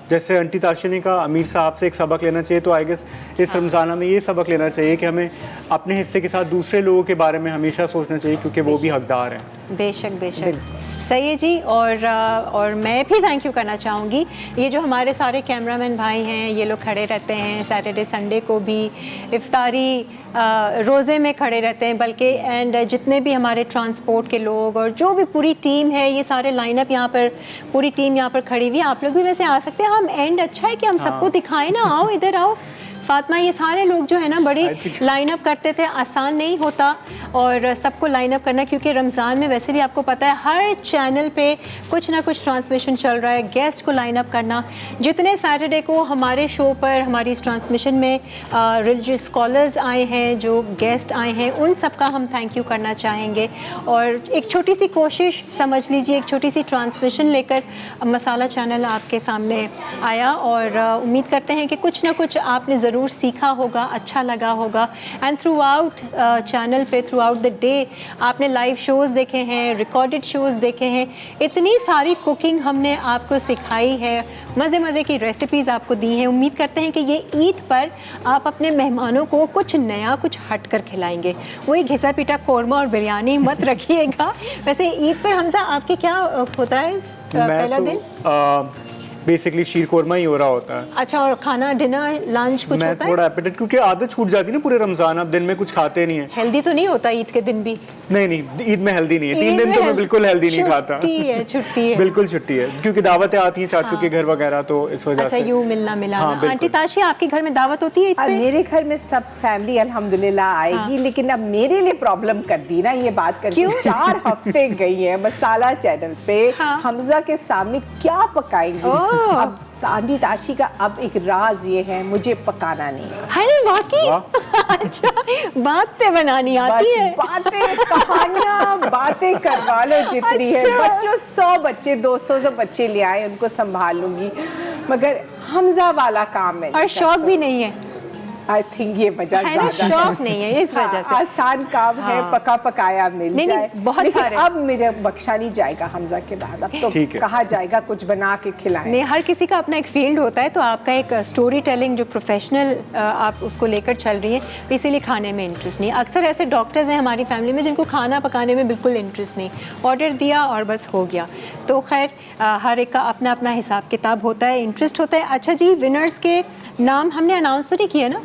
जैसे आंटी ताशी ने कहा, अमीर साहब से एक सबक लेना चाहिए, तो आई गेस इस रमज़ान में ये सबक लेना चाहिए कि हमें अपने हिस्से के साथ दूसरे लोगों के बारे में हमेशा सोचना चाहिए, क्योंकि वो भी हकदार हैं। बेशक बेशक, सही है जी। और मैं भी थैंक यू करना चाहूँगी। ये जो हमारे सारे कैमरामैन भाई हैं, ये लोग खड़े रहते हैं सैटरडे संडे को भी, इफ्तारी रोज़े में खड़े रहते हैं बल्कि, एंड जितने भी हमारे ट्रांसपोर्ट के लोग और जो भी पूरी टीम है, ये सारे लाइनअप यहाँ पर, पूरी टीम यहाँ पर खड़ी हुई है। आप लोग भी वैसे आ सकते हैं, हम एंड अच्छा है कि हम सबको दिखाएं ना, आओ इधर आओ, फातिमा, ये सारे लोग जो है ना बड़ी लाइन अप करते थे, आसान नहीं होता और सबको लाइन अप करना, क्योंकि रमज़ान में वैसे भी आपको पता है हर चैनल पे कुछ ना कुछ ट्रांसमिशन चल रहा है। गेस्ट को लाइन अप करना, जितने सैटरडे को हमारे शो पर हमारी इस ट्रांसमिशन में रिलीजियस स्कॉलर्स आए हैं, जो गेस्ट आए हैं, उन सब का हम थैंक यू करना चाहेंगे। और एक छोटी सी कोशिश समझ लीजिए, एक छोटी सी ट्रांसमिशन लेकर मसाला चैनल आपके सामने आया और उम्मीद करते हैं कि कुछ ना कुछ आपने ज़रूर सीखा होगा, अच्छा लगा होगा। एंड थ्रू आउट चैनल पे थ्रू आउट द डे आपने लाइव शोज़ देखे हैं, रिकॉर्डेड शोज़ देखे हैं, इतनी सारी कुकिंग हमने आपको सिखाई है, मज़े मज़े की रेसिपीज़ आपको दी हैं। उम्मीद करते हैं कि ये ईद पर आप अपने मेहमानों को कुछ नया, कुछ हट कर खिलाएंगे। वही घिसा पिटा कौरमा और बिरयानी मत रखिएगा। वैसे ईद पर हमजा आपके क्या होता है पहला दिन? बेसिकली शीर कोरमा ही हो रहा होता है। अच्छा, और खाना डिनर लंच कुछ मैं होता है? थोड़ा एपेटाइट, क्योंकि आदत छूट जाती है ना पूरे रमजान, अब दिन में कुछ खाते नहीं है। हेल्दी तो नहीं होता ईद के दिन भी? नहीं, ईद में हेल्दी नहीं है। 3 दिन तो मैं बिल्कुल हेल्दी नहीं खाता। छुट्टी है बिल्कुल छुट्टी है, क्योंकि दावतें आती हैं चाचू के घर वगैरह, तो इस वजह से। अच्छा, यूं मिलना मिलाना। आंटी ताशी, आपके घर में दावत होती है ईद पे? मेरे घर में सब फैमिली अल्हम्दुलिल्लाह आएगी, लेकिन अब मेरे लिए प्रॉब्लम कर दी ना ये बात करके। 4 हफ्ते गई है मसाला चैनल पे, हमजा के सामने क्या पकाएंगी। अब आंटी ताशी का अब एक राज ये है, मुझे पकाना नहीं। अरे वाकई? अच्छा, बातें बनानी आती है? बातें, कहानियां, बातें करवा लो जितनी है। बच्चों 100 बच्चे 200 से बच्चे ले आए, उनको संभाल लूंगी, मगर हमजा वाला काम है। और शौक भी नहीं है? आई थिंक ये वजह है ना, शौक नहीं है इस वजह से। आसान काम है, पका पकाया मिल जाए। बहुत सारे। अब मेरे बख्शा नहीं जाएगा हमजा के बाद, अब तो कहा जाएगा कुछ बना के खिलाएं। नहीं, हर किसी का अपना एक फील्ड होता है, तो आपका एक स्टोरी टेलिंग जो प्रोफेशनल आप उसको लेकर चल रही हैं, इसीलिए खाने में इंटरेस्ट नहीं। अक्सर ऐसे डॉक्टर्स हैं हमारी फैमिली में जिनको खाना पकाने में बिल्कुल इंटरेस्ट नहीं, ऑर्डर दिया और बस हो गया। तो खैर हर एक का अपना अपना हिसाब किताब होता है, इंटरेस्ट होता है। अच्छा जी, विनर्स के नाम हमने अनाउंस तो नहीं किया ना?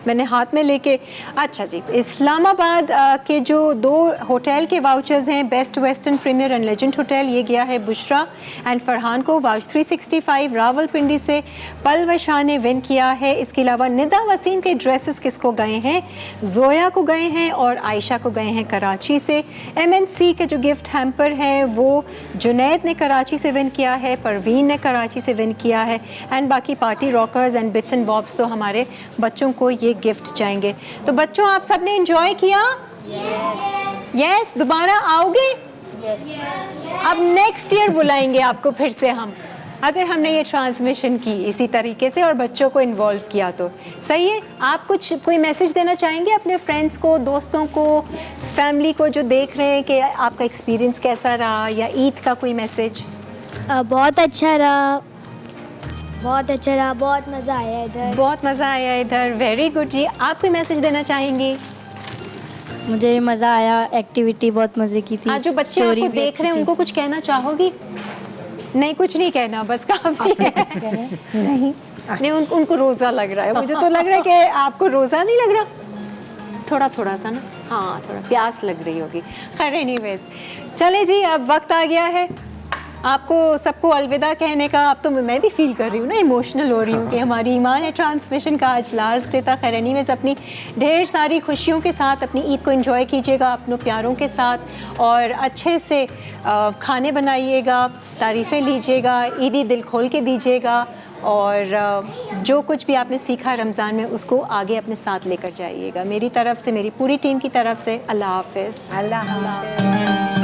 मैंने हाथ में लेके, अच्छा जी, इस्लामाबाद के जो 2 होटल के वाउचर्स हैं, Best Western Premier and Legend Hotel, ये गया है बुशरा एंड फरहान को। वाउच 365 रावलपिंडी से पलवशा ने विन किया है। इसके अलावा निदा वसीम के ड्रेसेस किसको गए हैं? जोया को गए हैं और आयशा को गए हैं कराची से। MNC के जो गिफ्ट हैम्पर है वो जुनैद ने कराची से विन किया है, परवीन ने कराची से विन किया है। एंड बाकी Party Rockers and Bits and Bobs तो हमारे बच्चों को ये गिफ्ट जाएंगे। तो बच्चों, आप सबने एंजॉय किया? यस। दोबारा आओगे? अब नेक्स्ट ईयर बुलाएंगे आपको फिर से हम, अगर हमने ये ट्रांसमिशन की इसी तरीके से और बच्चों को इन्वॉल्व किया तो। सही है। आप कोई मैसेज देना चाहेंगे अपने फ्रेंड्स को, दोस्तों को, फैमिली को जो देख रहे हैं कि आपका एक्सपीरियंस कैसा रहा, या ईद का कोई मैसेज? बहुत अच्छा रहा, बहुत अच्छा रहा, बहुत मज़ा आया इधर। बहुत मज़ा आया इधर। वेरी गुड जी। आप कोई मैसेज देना चाहेंगी? मुझे मज़ा आया, एक्टिविटी बहुत मज़े की थी। हाँ, जो बच्चे आपको देख रहे हैं उनको कुछ कहना चाहोगी? नहीं, कुछ नहीं कहना, बस काफ़ी है। नहीं, उनको रोज़ा लग रहा है। मुझे तो लग रहा है कि आपको रोज़ा नहीं लग रहा, थोड़ा थोड़ा सा ना, हाँ थोड़ा प्यास लग रही होगी। खैर एनीवेज, चले जी, अब वक्त आ गया है आपको सबको अलविदा कहने का। अब तो मैं भी फील कर रही हूँ ना, इमोशनल हो रही हूँ कि हमारी ईमान है ट्रांसमिशन का आज लास्ट डे था। खैर एनीवेज, अपनी ढेर सारी खुशियों के साथ अपनी ईद को एंजॉय कीजिएगा अपनों प्यारों के साथ, और अच्छे से खाने बनाइएगा, तारीफ़ें लीजिएगा, ईदी दिल खोल के दीजिएगा, और जो कुछ भी आपने सीखा रमज़ान में उसको आगे अपने साथ लेकर जाइएगा। मेरी तरफ से, मेरी पूरी टीम की तरफ से अल्लाह हाफ़िज़। अल्लाह हाफ़िज़।